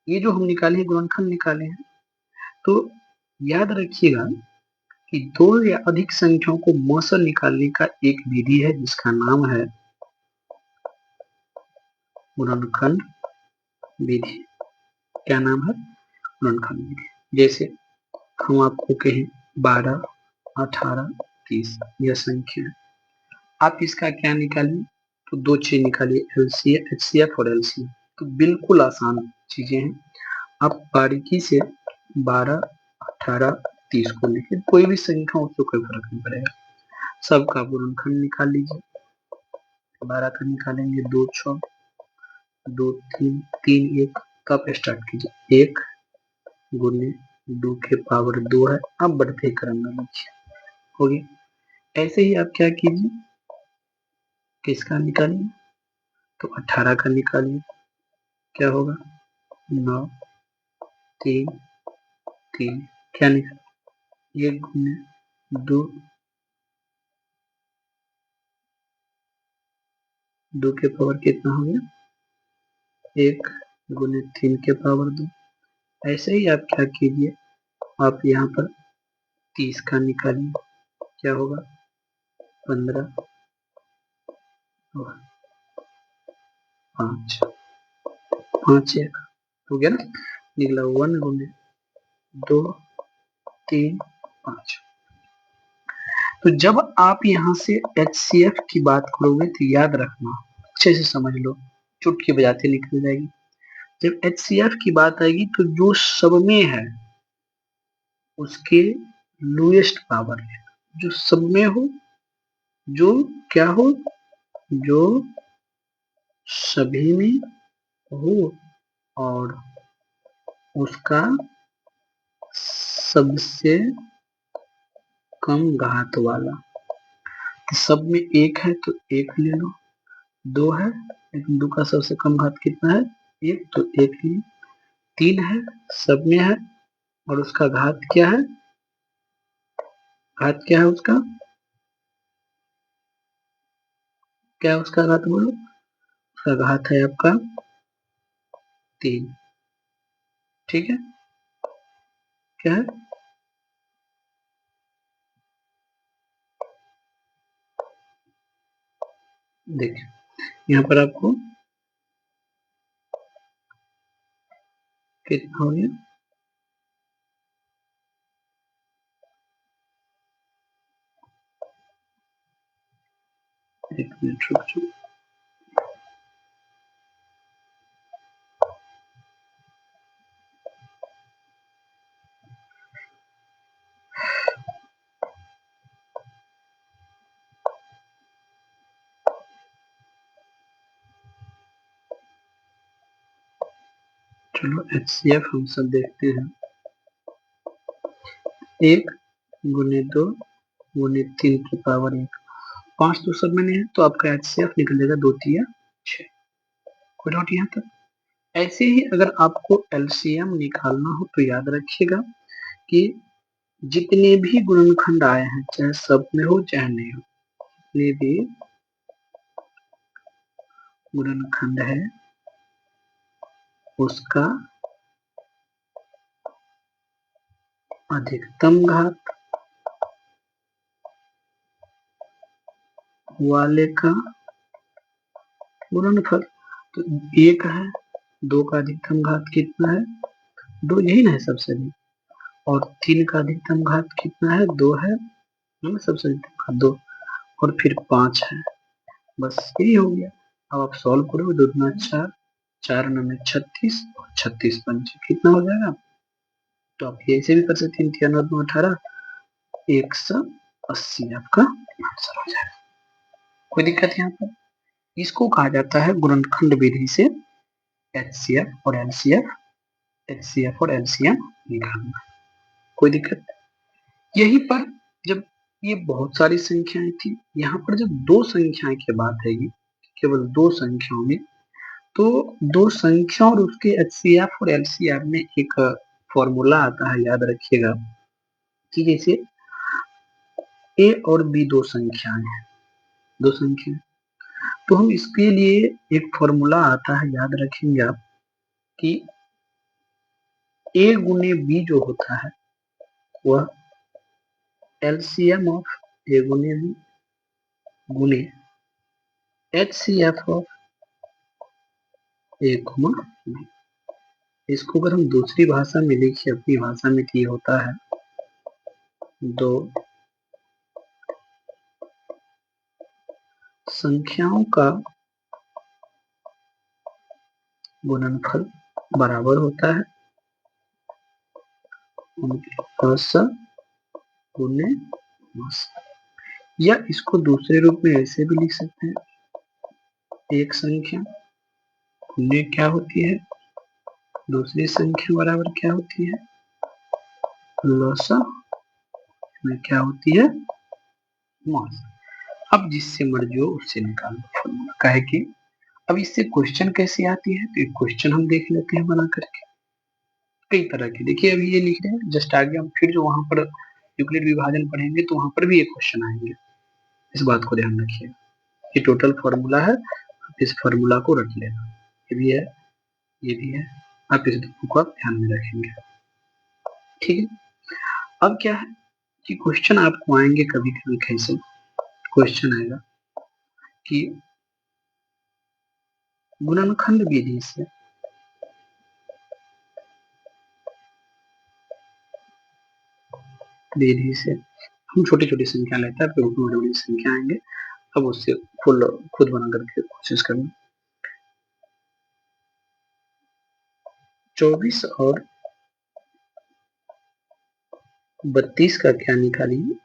Speaker 1: ये जो हम निकाले हैं, गुणनखंड निकाले हैं, तो याद रखिएगा कि दो या अधिक संख्याओं को मौसम निकालने का एक विधि है जिसका नाम है गुणनखंड विधि। क्या नाम है, गुणनखंड विधि। जैसे हम आपको कहें 12, 18, 30, यह संख्या है, आप इसका क्या निकालिए, तो दो चीज निकालिए, HCF और LCM। तो बिल्कुल आसान चीजें हैं। आप बारीकी से 12, 18, 30 को लिखे, कोई भी संख्या उसको कोई फर्क नहीं पड़ेगा, सबका गुणनखंड निकाल लीजिए। 12 का निकालेंगे 2 6, 2 3, 3 1, कब स्टार्ट कीजिए 1 गुने 2 के पावर 2 है, अब बढ़ते क्रम में लिखिए, हो गया। ऐसे ही आप क्या कीजिए, किसका निकालिए, तो 18 का निकालिए, क्या होगा 9 3 3, क्या निकाल 1 गुने 2, 2 के पावर कितना हो गया 1 गुने 3 के पावर 2। ऐसे ही आप क्या कीजिए, आप यहाँ पर 30 का निकालिए, क्या होगा 15 और 5, 5 1 हो गया ना, निकला 1 गुने 2 3 5। तो जब आप यहाँ से HCF की बात करोगे तो याद रखना, अच्छे से समझ लो, चुटकी बजाते निकल जाएगी। जब HCF की बात आएगी तो जो सब में है उसके लोएस्ट पावर है, जो सब में हो, जो क्या हो, जो सभी में हो और उसका सबसे कम घात वाला। तो सब में 1 है तो 1 ले लो, 2 है लेकिन 2 का सबसे कम घात कितना है 1, तो 1 ले, 3 है सब में है और उसका घात क्या है, घात क्या है उसका, क्या है उसका घात बोलो, उसका घात है आपका 3, ठीक है, क्या है, देखिए यहाँ पर आपको कितना हो गया, एक मिनट रुक जाओ, चलो HCF हम सब देखते हैं, 1 गुने 2 गुने 3 की पावर 1, 5 तो सब में नहीं है तो आपका HCF निकल जाएगा 2 3 6। कोई डाउट यहाँ तक। ऐसे ही अगर आपको LCM निकालना हो तो याद रखिएगा कि जितने भी गुणनखंड आए हैं चाहे सब में हो चाहे नहीं हो, जितने भी गुणनखंड है उसका अधिकतम घात वाले का गुणनफल। तो 1 है, 2 का अधिकतम घात कितना है 2, यही ना है सबसे अधिक, और 3 का अधिकतम घात कितना है 2 है ना, सबसे अधिकतम घात 2, और फिर 5 है, बस यही हो गया। अब आप सॉल्व करो, 2 दूना 4, 4 9 36 और 36 पंचे कितना हो जाएगा, तो आप ऐसे भी कर सकते हैं, 3 9 18, 180 आपका आंसर हो जाएगा। कोई दिक्कत यहाँ पर, इसको कहा जाता है गुणनखंड विधि से HCF और LCF, HCF और LCM निकालना। कोई दिक्कत, यहीं पर जब ये बहुत सारी संख्याएं थी, यहाँ पर जब दो संख्याएं की बात आएगी, केवल दो संख्याओं में, तो दो संख्या और उसके HCF और LCM में एक फॉर्मूला आता है, याद रखिएगा कि जैसे A और B दो संख्याएं हैं, दो संख्या, तो हम इसके लिए एक फॉर्मूला आता है, याद रखेंगे आप कि A गुने B जो होता है वह LCM ऑफ A गुने B गुने HCF of A Guna B। इसको अगर हम दूसरी भाषा में लिखें, अपनी भाषा में, तो ये होता है दो संख्याओं का गुणनफल बराबर होता है उनके औसत गुने औसत। या इसको दूसरे रूप में ऐसे भी लिख सकते हैं, एक संख्या गुने क्या होती है दूसरी संख्या बराबर क्या होती है लसा में क्या होती है मौस। अब जिससे मर्जी हो उससे निकाल लो फॉर्मूला, काहे कि अब इससे क्वेश्चन कैसे आती है, तो एक क्वेश्चन हम देख लेते हैं बना करके। कई तरह के देखिए, अभी ये लिख रहे हैं जस्ट आगे हम फिर जो वहां पर यूक्लिड विभाजन पढ़ेंगे तो वहां पर भी एक क्वेश्चन आएंगे, इस बात को ध्यान रखिए। ये टोटल फॉर्मूला है, आप इस फॉर्मूला को रख लेना, ये भी है ये भी है, आप इस दोनों को आप ध्यान में रखेंगे। ठीक है, अब क्या है कि क्वेश्चन आपको आएंगे कभी कभी कैसे क्वेश्चन आएगा कि गुणनखंड विधि से हम छोटी छोटी संख्या लेते हैं, फिर बड़ी बड़ी संख्या आएंगे, अब उससे खुद बना करके कोशिश करना। 24 और 32 का क्या निकालिए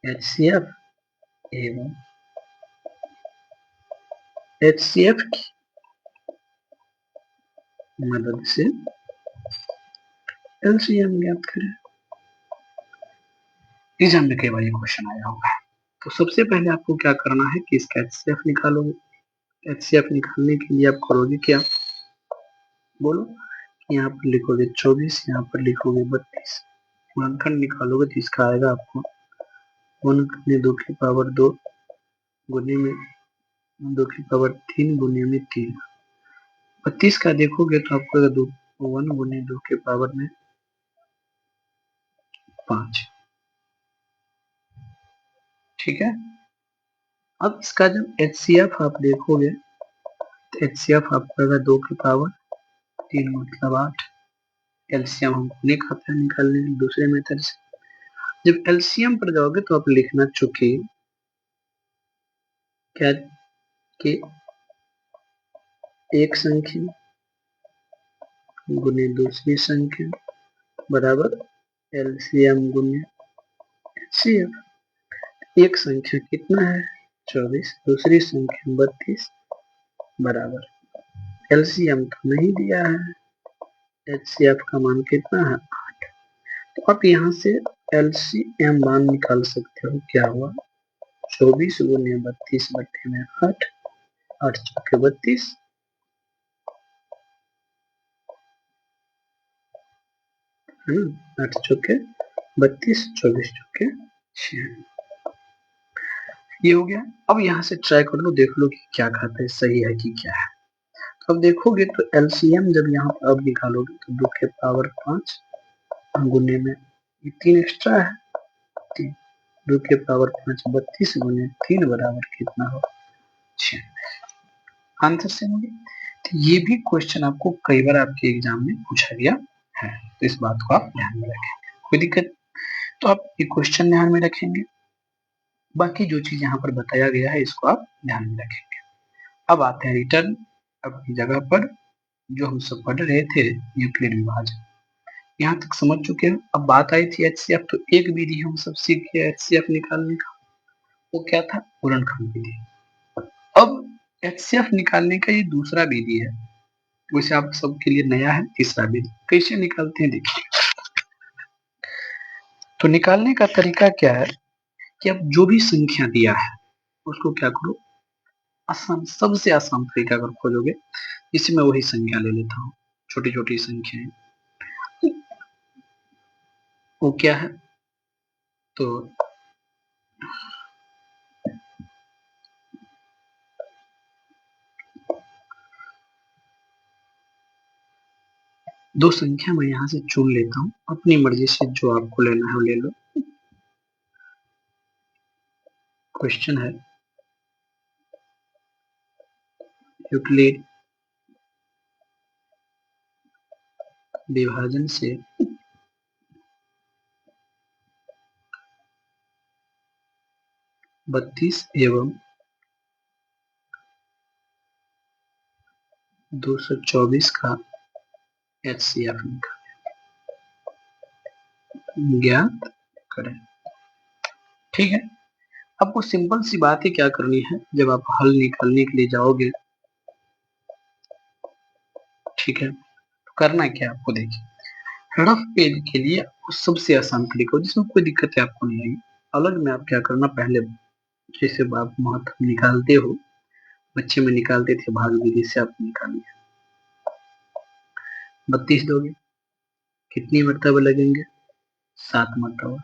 Speaker 1: HCF एवं HCF की मदद से LCM ज्ञात करें। एग्जाम में कई बार ये क्वेश्चन आया होगा, तो सबसे पहले आपको क्या करना है कि इसका HCF निकालोगे। HCF निकालने के लिए आप करोगे क्या, बोलो। यहाँ पर लिखोगे 24, यहाँ पर लिखोगे 32, गुणनखंड निकालोगे तो इसका आएगा आपको 1 गुने 2 की पावर 2 गुने में 2 की पावर 3 गुने में 3। 32 का देखोगे तो आपको 1 गुने 2 के पावर में 5। ठीक है, अब इसका जब HCF आप देखोगे तो HCF आपको आएगा 2 की पावर 3 मतलब 8। एलसीएम हमको नहीं खाता है निकालने के दूसरे मेथड से। जब एलसीएम पर जाओगे तो आप लिखना चुके क्या कि एक संख्या गुने दूसरी संख्या बराबर एलसीएम गुने एचसीएफ। एक संख्या कितना है 24, दूसरी संख्या 32 बराबर एलसीएम तो नहीं दिया है, एचसीएफ का मान कितना है 8। तो आप यहाँ से एलसीएम मान निकाल सकते हो, क्या हुआ 24 गुने 32 बट्टे में 8, 8 चौके 32, 8 चौके 32, 24 चौके 6, ये हो गया। अब यहाँ से ट्राई कर लो, देख लो कि क्या खाता है, सही है कि क्या है। तो अब देखोगे तो एलसीएम जब यहाँ पर अब निकालोगे तो 2 के पावर 5 गुने में 3 एक्स्ट्रा है 3, 2 के पावर 5 32 गुने 3 बराबर कितना हो 6। आंसर सेम हो गया। तो ये भी क्वेश्चन आपको कई बार आपके एग्जाम में पूछा गया है, तो इस बात को आप ध्यान में रखें, कोई दिक्कत। तो आप ये क्वेश्चन ध्यान में रखेंगे, बाकी जो चीज यहाँ पर बताया गया है इसको आप ध्यान में रखेंगे। अब आते हैं रिटर्न अपनी जगह पर, जो हम सब पढ़ रहे थे यूक्लिड विभाजन, यहाँ तक समझ चुके हैं। अब बात आई थी एचसीएफ, तो एक विधि हम सब सीख गए एचसीएफ निकालने का, वो क्या था गुणनखंड विधि। अब एचसीएफ निकालने का ये दूसरा विधि है, वैसे आप सबके लिए नया है तीसरा विधि। कैसे निकालते हैं देखिए, तो निकालने का तरीका क्या है कि अब जो भी संख्या दिया है उसको क्या करो, आसान सबसे आसान तरीका अगर खोजोगे, इसी में वही संख्या ले लेता हूँ, छोटी छोटी संख्याएं, वो क्या है तो दो संख्या मैं यहाँ से चुन लेता हूँ, अपनी मर्जी से जो आपको लेना है वो ले लो। क्वेश्चन है यूक्लिड विभाजन से बत्तीस एवं 224 का HCF ज्ञात करें। ठीक है, आपको सिंपल सी बात है क्या करनी है, जब आप हल निकालने के लिए जाओगे, ठीक है, तो करना क्या आपको, देखिए रफ पेज के लिए आपको सबसे आसान तरीका हो जिसमें कोई दिक्कत है आपको नहीं आएगी। अलग में आप क्या करना, पहले जैसे आप महत्व निकालते हो, बच्चे में निकालते थे भाग विधि से, आप निकालिए। 32 दोगे, कितनी मरतबा लगेंगे, 7 मरतबा,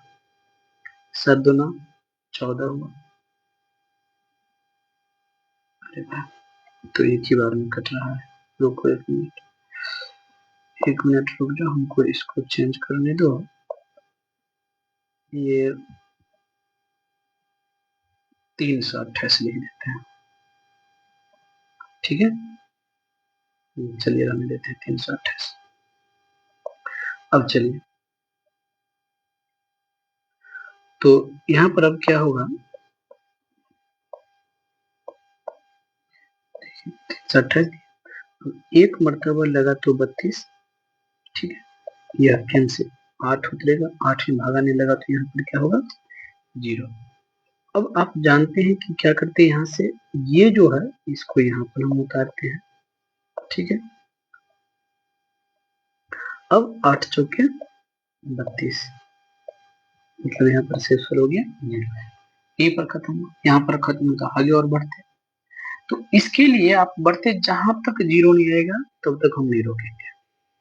Speaker 1: 7 दूना 14 हुआ। अरे वाह, तो एक ही बार में कट रहा है। रुको 1 मिनट, 1 मिनट रुक जाओ, हमको इसको चेंज करने दो। ये 328 लिख देते हैं, ठीक है, चलिए रहने देते हैं 328। अब चलिए, तो यहाँ पर अब क्या होगा, 328, एक मरतबा लगा तो 32, ठीक है, यह कैंसिल, 8 उतरेगा, 8 में भागा नहीं लगा तो यहाँ पर क्या होगा, 0। अब आप जानते हैं कि क्या करते हैं, यहाँ से ये जो है इसको यहाँ पर हम उतारते हैं, ठीक है। अब 8 चौके 32, मतलब यहाँ पर शेषफल हो गया 0, ये पर खत्म हुआ, यहाँ पर खत्म होता, आगे और बढ़ते। तो इसके लिए आप बढ़ते, जहां तक 0 नहीं आएगा तब तक हम नहीं रोकेंगे।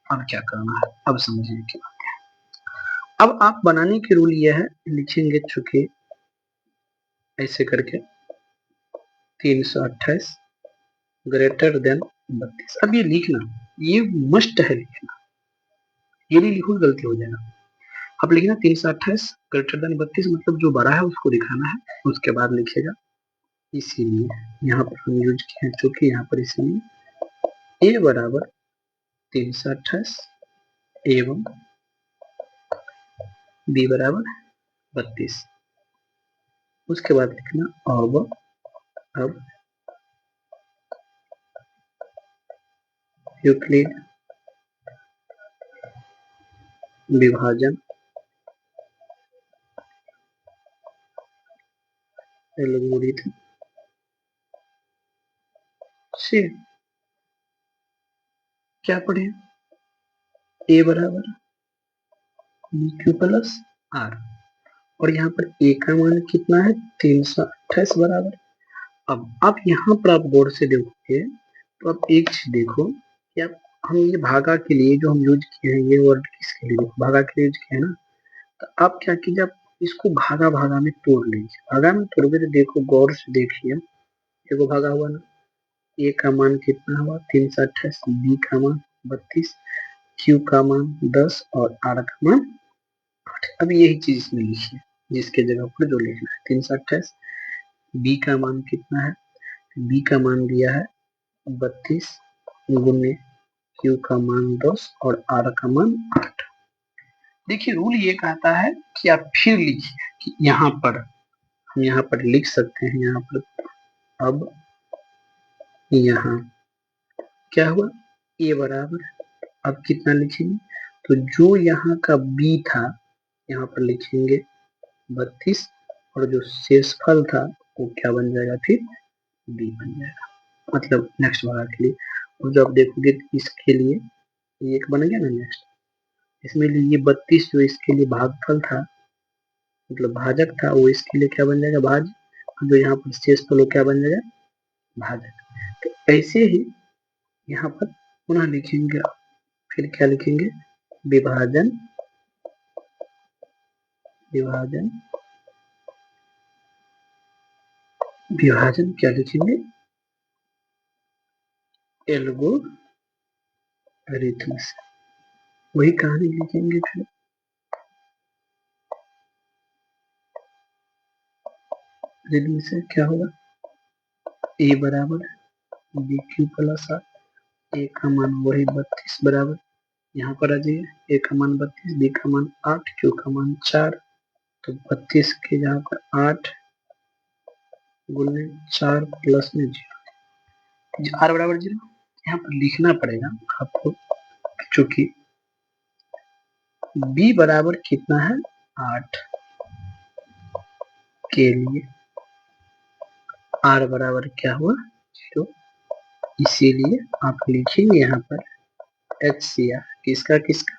Speaker 1: अब क्या करना है, अब समझिए की बात है। अब आप बनाने के रूल ये है, लिखेंगे चूंकि ऐसे करके 328 ग्रेटर देन 32। अब ये लिखना, ये मस्ट है लिखना, ये नहीं लिखो गलती हो जाएगा। अब लिखना 328 ग्रेटर देन 32, मतलब जो बड़ा है उसको दिखाना है, उसके बाद लिखेगा। इसीलिए यहाँ पर हम यूज किए हैं, चूंकि यहाँ पर इसीलिए a बराबर 328 एवं b बराबर 32। उसके बाद लिखना अब यूक्लिड विभाजन एल्गोरिथम से क्या पढ़े, a बराबर bq प्लस r, और यहाँ पर a का मान कितना है, 328 बराबर। अब आप यहाँ पर आप गौर से देखोगे तो आप एक चीज देखो कि आप, हम ये भागा के लिए जो हम यूज किए हैं, ये वर्ड किसके लिए, भागा के लिए यूज किए हैं ना। तो आप क्या कीजिए, आप इसको भागा भागा में तोड़ लीजिए। भागा में तोड़ोगे तो देखो, गौर से देखिए, देखो भागा हुआ ना, ए का मान कितना हुआ 328, बी का मान 32, क्यू का मान 10 और आर का मान 8। अब यही चीज इसमें लिखिए, जिसके जगह पर जो लिखना है 328। बी का मान कितना है, बी का मान दिया है 32 गुने क्यू का मान 10 और आर का मान 8। देखिए रूल ये कहता है कि आप फिर लिखिए कि यहाँ पर हम यहाँ पर लिख सकते हैं, यहाँ पर अब यहाँ क्या हुआ, ए बराबर, अब कितना लिखेंगे, तो जो यहाँ का बी था यहाँ पर लिखेंगे 32, और जो शेषफल था वो क्या बन जाएगा, फिर बी बन जाएगा, मतलब नेक्स्ट वाला के लिए। और जब देखोगे तो इसके लिए ये एक बन गया ना नेक्स्ट, इसमें लिए ये 32 जो इसके लिए भागफल था, मतलब भाजक था, वो इसके लिए क्या बन जाएगा, भाज, जो यहाँ पर शेषफल वो क्या बन जाएगा, भाजक। तो ऐसे ही यहाँ पर पुनः लिखेंगे, फिर क्या लिखेंगे, विभाजन विभाजन विभाजन क्या लिखेंगे, एल्गोरिथम से, वही कहानी लिखेंगे। फिर रिदम से क्या होगा, ए बराबर बी क्यू प्लस आर, ए का मान वही 32 बराबर, यहाँ पर आ जाइए, ए का मान 32, बी का मान 8, क्यू का मान 4, तो 32 के जहाँ पर 8 गुने 4 प्लस में 0, आर बराबर 0, यहाँ पर लिखना पड़ेगा आपको, चूंकि b बराबर कितना है 8 के लिए r बराबर क्या हुआ 0, इसीलिए आप लिखेंगे यहाँ पर HCF किसका किसका,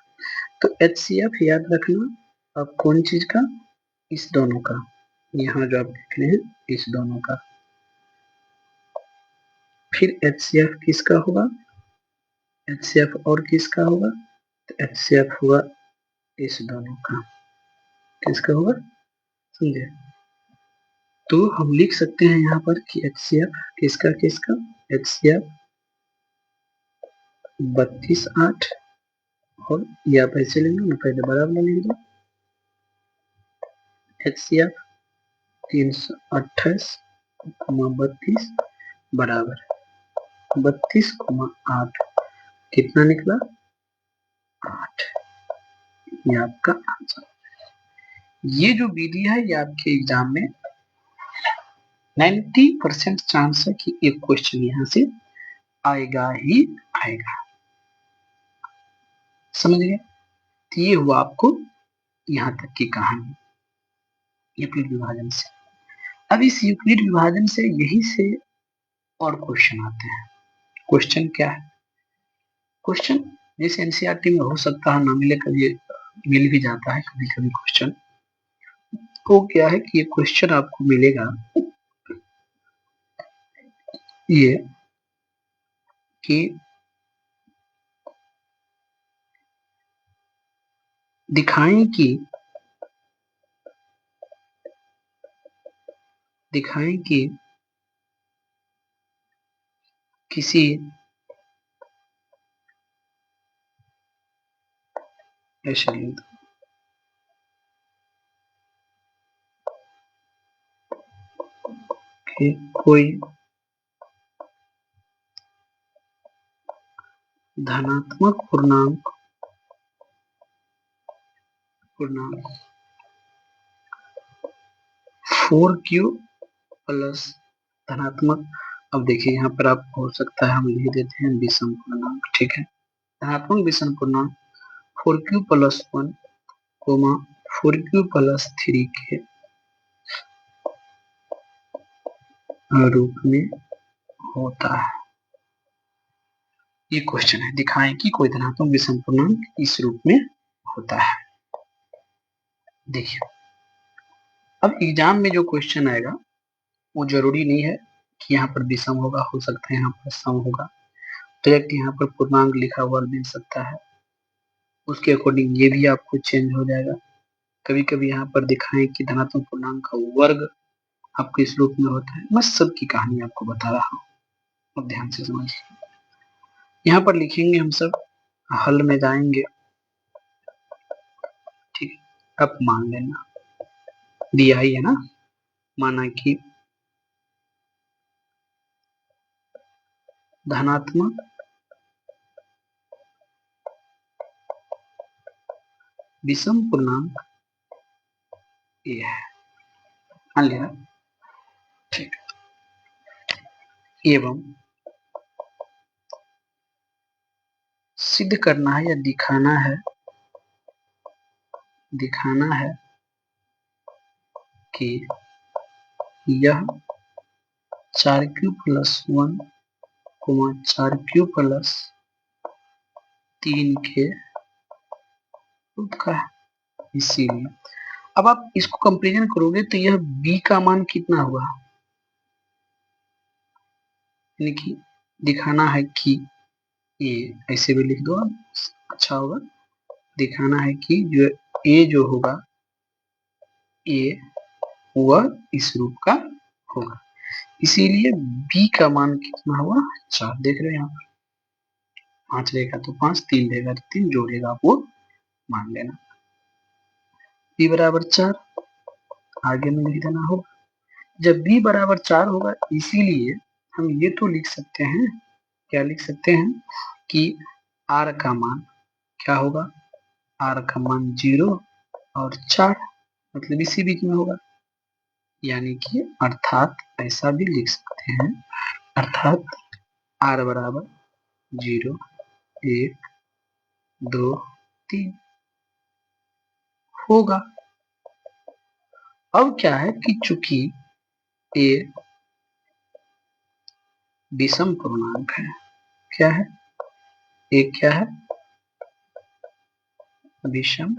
Speaker 1: तो HCF याद रखना अब कौन चीज का, इस दोनों का, यहाँ जो आप देख रहे हैं इस दोनों का। फिर HCF किसका होगा, HCF और किसका होगा, तो HCF होगा इस दोनों का, किसका होगा समझे। तो हम लिख सकते हैं यहाँ पर कि HCF किसका किसका, HCF 32 8 और या पैसे लेंगे ना, पहले बराबर लिख दो, HCF 328 32 बराबर 32,8 कितना निकला 8, ये आपका आंसर। ये जो विधि है ये आपके एग्जाम में 90% चांस है कि एक क्वेश्चन यहाँ से आएगा ही आएगा, समझ गए। तो ये हुआ आपको यहाँ तक की कहानी यूक्लिड विभाजन से। अब इस यूक्लिड विभाजन से यही से और क्वेश्चन आते हैं। क्वेश्चन क्या है, क्वेश्चन जैसे एनसीईआरटी में हो सकता है ना मिले, कभी मिल भी जाता है कभी कभी क्वेश्चन। तो क्या है कि ये क्वेश्चन आपको मिलेगा ये कि दिखाएं कि किसी ऐसे कि कोई धनात्मक पूर्णांक 4q प्लस धनात्मक, अब देखिए यहाँ पर आप हो सकता है हम लिख देते हैं विषम पूर्णांक, ठीक है, धनात्मक विषम पूर्णांक 4q plus 1 coma 4q plus 3 के रूप में होता है। ये क्वेश्चन है, दिखाएं कि कोई धनात्मक विषम पूर्णांक इस रूप में होता है। देखिए अब एग्जाम में जो क्वेश्चन आएगा वो जरूरी नहीं है कि यहाँ पर विषम होगा, हो सकता है यहाँ पर सम होगा, डायरेक्ट यहाँ पर पूर्णांक लिखा हुआ मिल सकता है, उसके अकॉर्डिंग ये भी आपको चेंज हो जाएगा। कभी कभी यहाँ पर दिखाएं कि धनात्मक पूर्णांक का वर्ग आपको इस रूप में होता है। मैं सबकी कहानी आपको बता रहा हूँ, अब ध्यान से समझिए। यहाँ पर लिखेंगे हम सब, हल में जाएंगे, ठीक है। अब मान लेना दिया ही है ना, माना कि धनात्मक विषम पूर्णांक ये है, मान लिया, ठीक, एवं सिद्ध करना है या दिखाना है कि यह 4q प्लस 1 4q प्लस 3 के रूप का है। इसीलिए अब आप इसको कंपेरिजन करोगे तो यह b का मान कितना हुआ, यानी कि दिखाना है कि ये ऐसे भी लिख दो आप, अच्छा होगा, दिखाना है कि जो a जो होगा a वह इस रूप का होगा, इसीलिए b का मान कितना हुआ 4, देख रहे हैं यहाँ पर 5 रहेगा तो 5, 3 रहेगा तो 3, जोड़ेगा आप वो मान लेना, b बराबर 4 आगे में लिख देना होगा। जब b बराबर 4 होगा इसीलिए हम ये तो लिख सकते हैं, क्या लिख सकते हैं कि r का मान क्या होगा, r का मान 0 और 4 मतलब इसी बीच में होगा, यानी कि अर्थात ऐसा भी लिख सकते हैं, अर्थात r बराबर 0 1 2 3 होगा। अब क्या है कि चूंकि ए विषम पूर्णांक है, क्या है, ए क्या है, विषम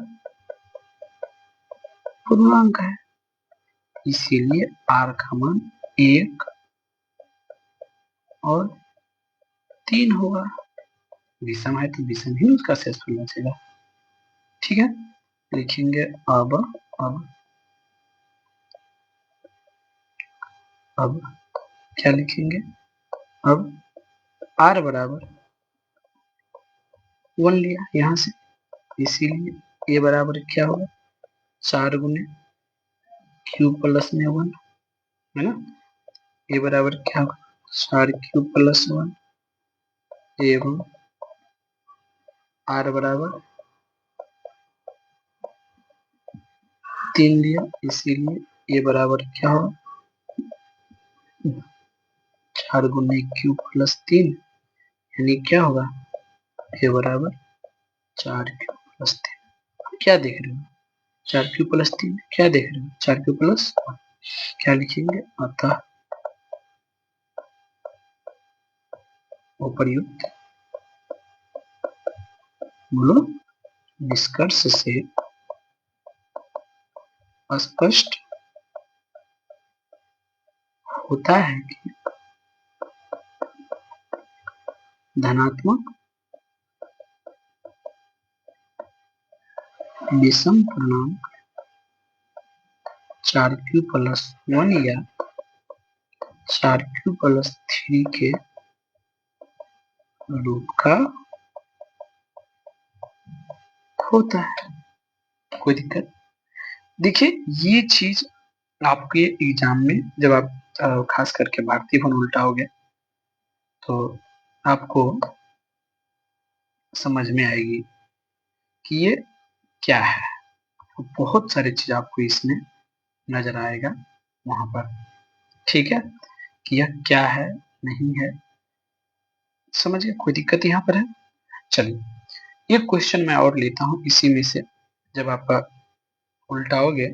Speaker 1: पूर्णांक है, इसीलिए आर का मान 1 और 3 होगा। विषम है तो विषम ही उसका शेषफल बचेगा। ठीक है, लिखेंगे अब अब क्या लिखेंगे, अब r बराबर 1 लिया यहाँ से, इसीलिए a बराबर क्या होगा, 4 गुने क्यू प्लस में 1, है ना। a बराबर क्या होगा, 4 क्यू प्लस 1 एवं r बराबर 3 लिया, इसीलिए a बराबर क्या होगा, 4 गुने क्यू प्लस 3, यानी क्या होगा, a बराबर 4 क्यू प्लस 3। क्या देख रहे हो, 4 क्यू प्लस 3 क्या देख रहे हो, 4 क्यू प्लस 1। क्या लिखेंगे, अतः उपर्युक्त बोलो निष्कर्ष से स्पष्ट होता है कि धनात्मक विषम पूर्णांक 4q प्लस 1 या 4q प्लस 3 के रूप का होता है। कोई दिक्कत, देखिए ये चीज आपके एग्जाम में जब आप खास करके भारतीय घन उल्टाओगे तो आपको समझ में आएगी कि ये क्या है। बहुत सारी चीज आपको इसमें नजर आएगा वहां पर, ठीक है, कि यह क्या है नहीं है, समझिए, कोई दिक्कत यहाँ पर है। चलिए एक क्वेश्चन मैं और लेता हूँ इसी में से, जब आप उल्टाओगे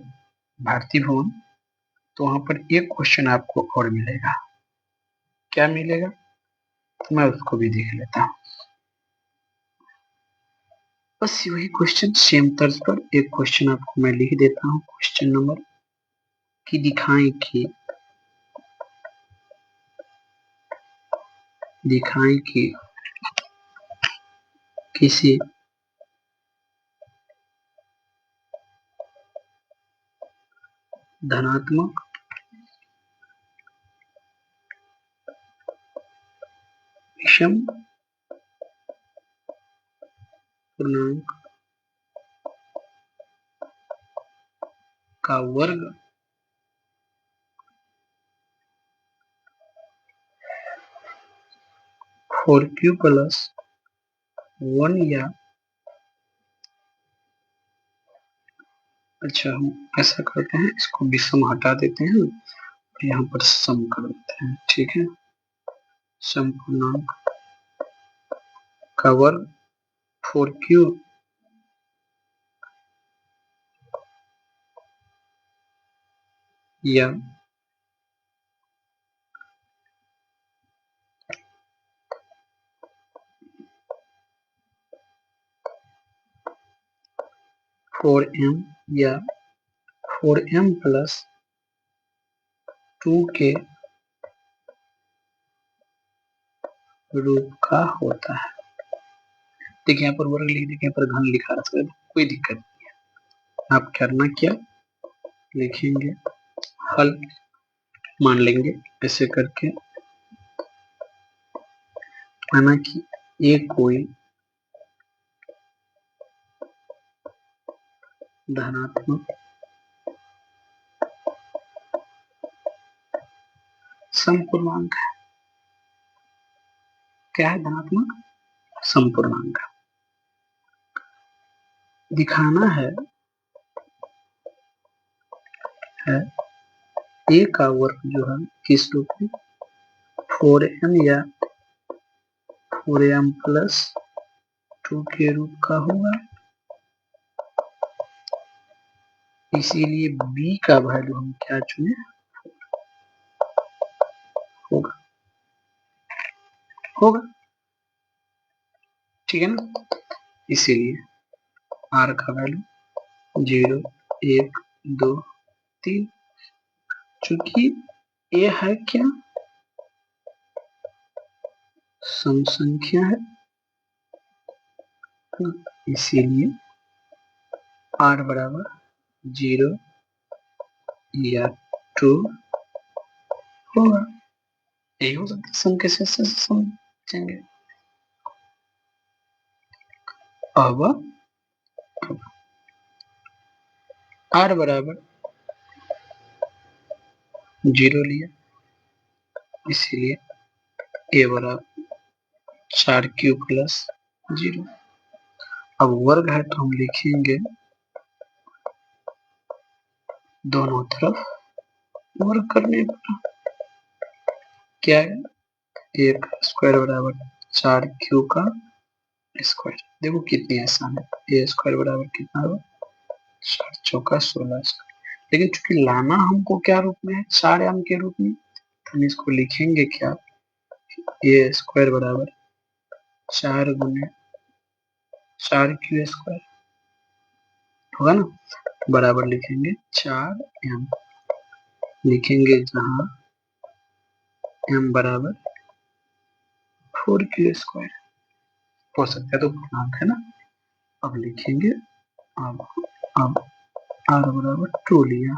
Speaker 1: भारतीय भवन तो वहां पर एक क्वेश्चन आपको और मिलेगा। क्या मिलेगा, तो मैं उसको भी देख लेता हूँ। बस वही क्वेश्चन सेम तर्ज पर एक क्वेश्चन आपको मैं लिख देता हूँ। क्वेश्चन नंबर की दिखाएं कि किसी धनात्मक विषम पूर्णांक का वर्ग 4q प्लस 1 या, अच्छा हम ऐसा करते हैं, इसको विषम हटा देते हैं, यहाँ पर सम कर देते हैं, ठीक है, सम पूर्णांक का वर्ग 4q या 4m या 4m प्लस 2 के रूप का होता है। देखिए यहाँ पर वर्ग लिख देखिए, यहाँ पर घन लिखा है, कोई दिक्कत नहीं है। आप करना क्या, लिखेंगे हल मान लेंगे ऐसे करके, माना कि ये कोई धनात्मक समपूर्णांक है। क्या है, धनात्मक समपूर्णांक दिखाना है ए का वर्ग जो है किस रूप में 4m या 4m प्लस 2 के रूप का होगा। इसीलिए b का वैल्यू हम क्या चुने, होगा, होगा, ठीक है ना। इसीलिए r का वैल्यू 0, 1, 2, 3। चूंकि ये है क्या, सम संख्या है, इसीलिए r बराबर 0 या 2 होगा। यही हो सकता है, सम कैसे से समझेंगे। अब r बराबर 0 लिया, इसीलिए a बराबर 4q प्लस 0। अब वर्ग है तो हम लिखेंगे दोनों तरफ वर्ग करने पर क्या है, एक स्क्वायर बराबर 4q का स्क्वायर। देखो कितनी आसान है, ए स्क्वायर बराबर कितना होगा, 4 चौका 16 स्क्वायर। लेकिन चूंकि लाना हमको क्या रूप में है, 4m के रूप में, तो हम इसको लिखेंगे क्या, ए स्क्वायर बराबर 4 गुने 4q स्क्वायर होगा ना, बराबर लिखेंगे 4m, लिखेंगे जहां m बराबर 4q स्क्वायर हो सकता है, तो पूर्णांक है ना। अब लिखेंगे, अब अब r बराबर 2 लिया,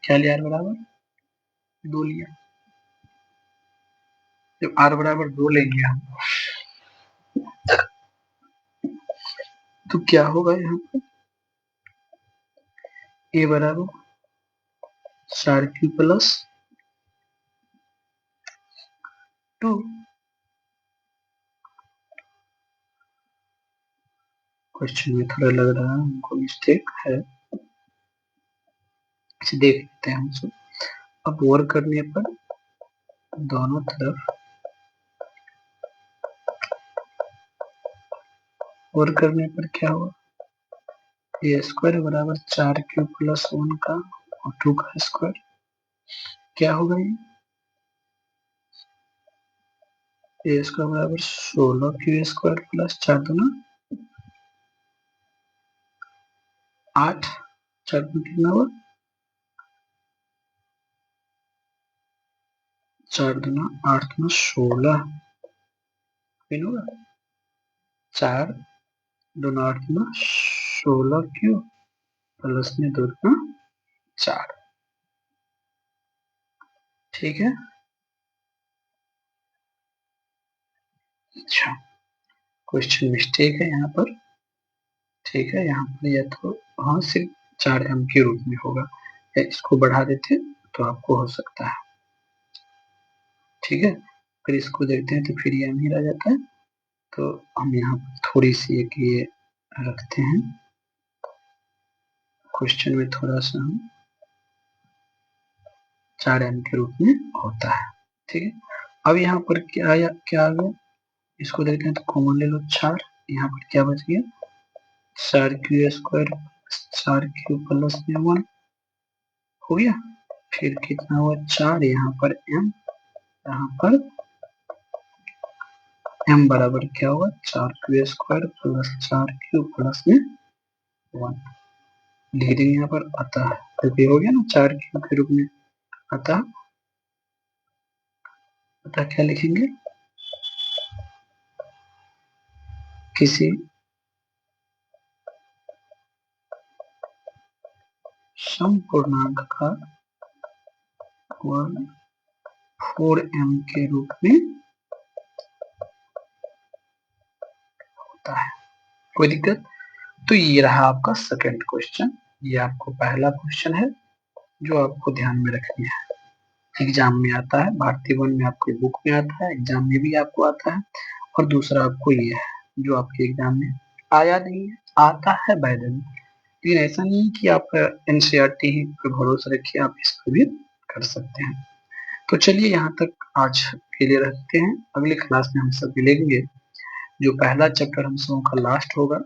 Speaker 1: क्या लिया, r बराबर 2 लिया। जब r बराबर 2 लेंगे हम, तो क्या होगा, यहाँ पर a बराबर 4q प्लस 2। क्वेश्चन में थोड़ा लग रहा है हमको मिस्टेक है, इसे देख लेते हैं हम सब। अब वर्क करने पर दोनों तरफ वर्क करने पर क्या हुआ, ए स्क्वायर बराबर 4q प्लस 1 का और 2 का स्क्वायर, क्या होगा ये, ए स्क्वायर बराबर 16q स्क्वायर प्लस 4 दूना 8, 4 दूना कितना हुआ, 4 दूना 8 दूना 16 फिर होगा 4 दूना 8 दूना 16q प्लस में 2 दूना 4, ठीक है। अच्छा, क्वेश्चन मिस्टेक है यहाँ पर, ठीक है। यहाँ पर या तो हाँ सिर्फ 4m के रूप में होगा, या इसको बढ़ा देते तो आपको हो सकता है, ठीक है। फिर इसको देखते हैं तो फिर ये m ही रह जाता है, तो हम यहाँ पर थोड़ी सी एक ये रखते हैं, क्वेश्चन में थोड़ा सा हम 4m के रूप में होता है, ठीक है। अब यहाँ पर क्या आया, क्या आ गया, इसको देखते हैं तो कॉमन ले लो 4, यहाँ पर क्या बच गया, 4q स्क्वायर 4q प्लस में 1 हो गया। फिर कितना हुआ 4, यहाँ पर m, यहाँ पर m बराबर क्या होगा, 4q square plus 4q plus में 1, लिख देंगे यहाँ पर। अतः क्योंकि हो गया ना 4q के रूप में, अतः अतः क्या लिखेंगे, किसी समपूर्णांक का वर्ग 4m के रूप में होता है। कोई दिक्कत, तो ये रहा आपका सेकंड क्वेश्चन। ये आपको पहला क्वेश्चन है जो आपको ध्यान में रखनी है, एग्जाम में आता है, भारतीय वन में आपके बुक में आता है, एग्जाम में भी आपको आता है। और दूसरा आपको ये है जो आपके एग्जाम में आया नहीं है, आता है बाय द वे, लेकिन ऐसा नहीं कि आप एनसीईआरटी ही पर भरोसा रखिए, आप इस पर भी कर सकते हैं। तो चलिए यहाँ तक आज के लिए रखते हैं। अगली क्लास में हम सब मिलेंगे, जो पहला चैप्टर हम सबों का लास्ट होगा,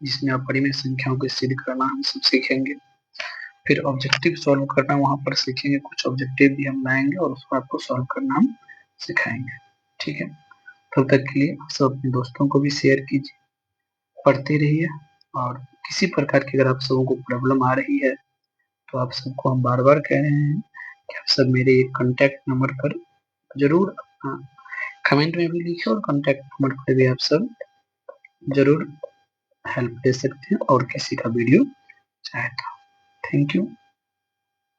Speaker 1: जिसमें अपरिमेय संख्याओं को सिद्ध करना हम सब सीखेंगे। फिर ऑब्जेक्टिव सॉल्व करना वहां पर सीखेंगे, कुछ ऑब्जेक्टिव भी हम लाएंगे और उसको आपको सॉल्व करना हम सिखाएंगे। ठीक है, तब तक के लिए आप सब अपने दोस्तों को भी शेयर कीजिए, पढ़ते रहिए। और किसी प्रकार की अगर आप सबों को प्रॉब्लम आ रही है तो आप सबको हम बार बार कह रहे हैं कि आप सब मेरे कॉन्टैक्ट नंबर पर जरूर कमेंट में भी लिखिए, और कॉन्टैक्ट नंबर पर भी आप सब जरूर हेल्प ले सकते हैं और किसी का वीडियो चाहे तो। Thank you.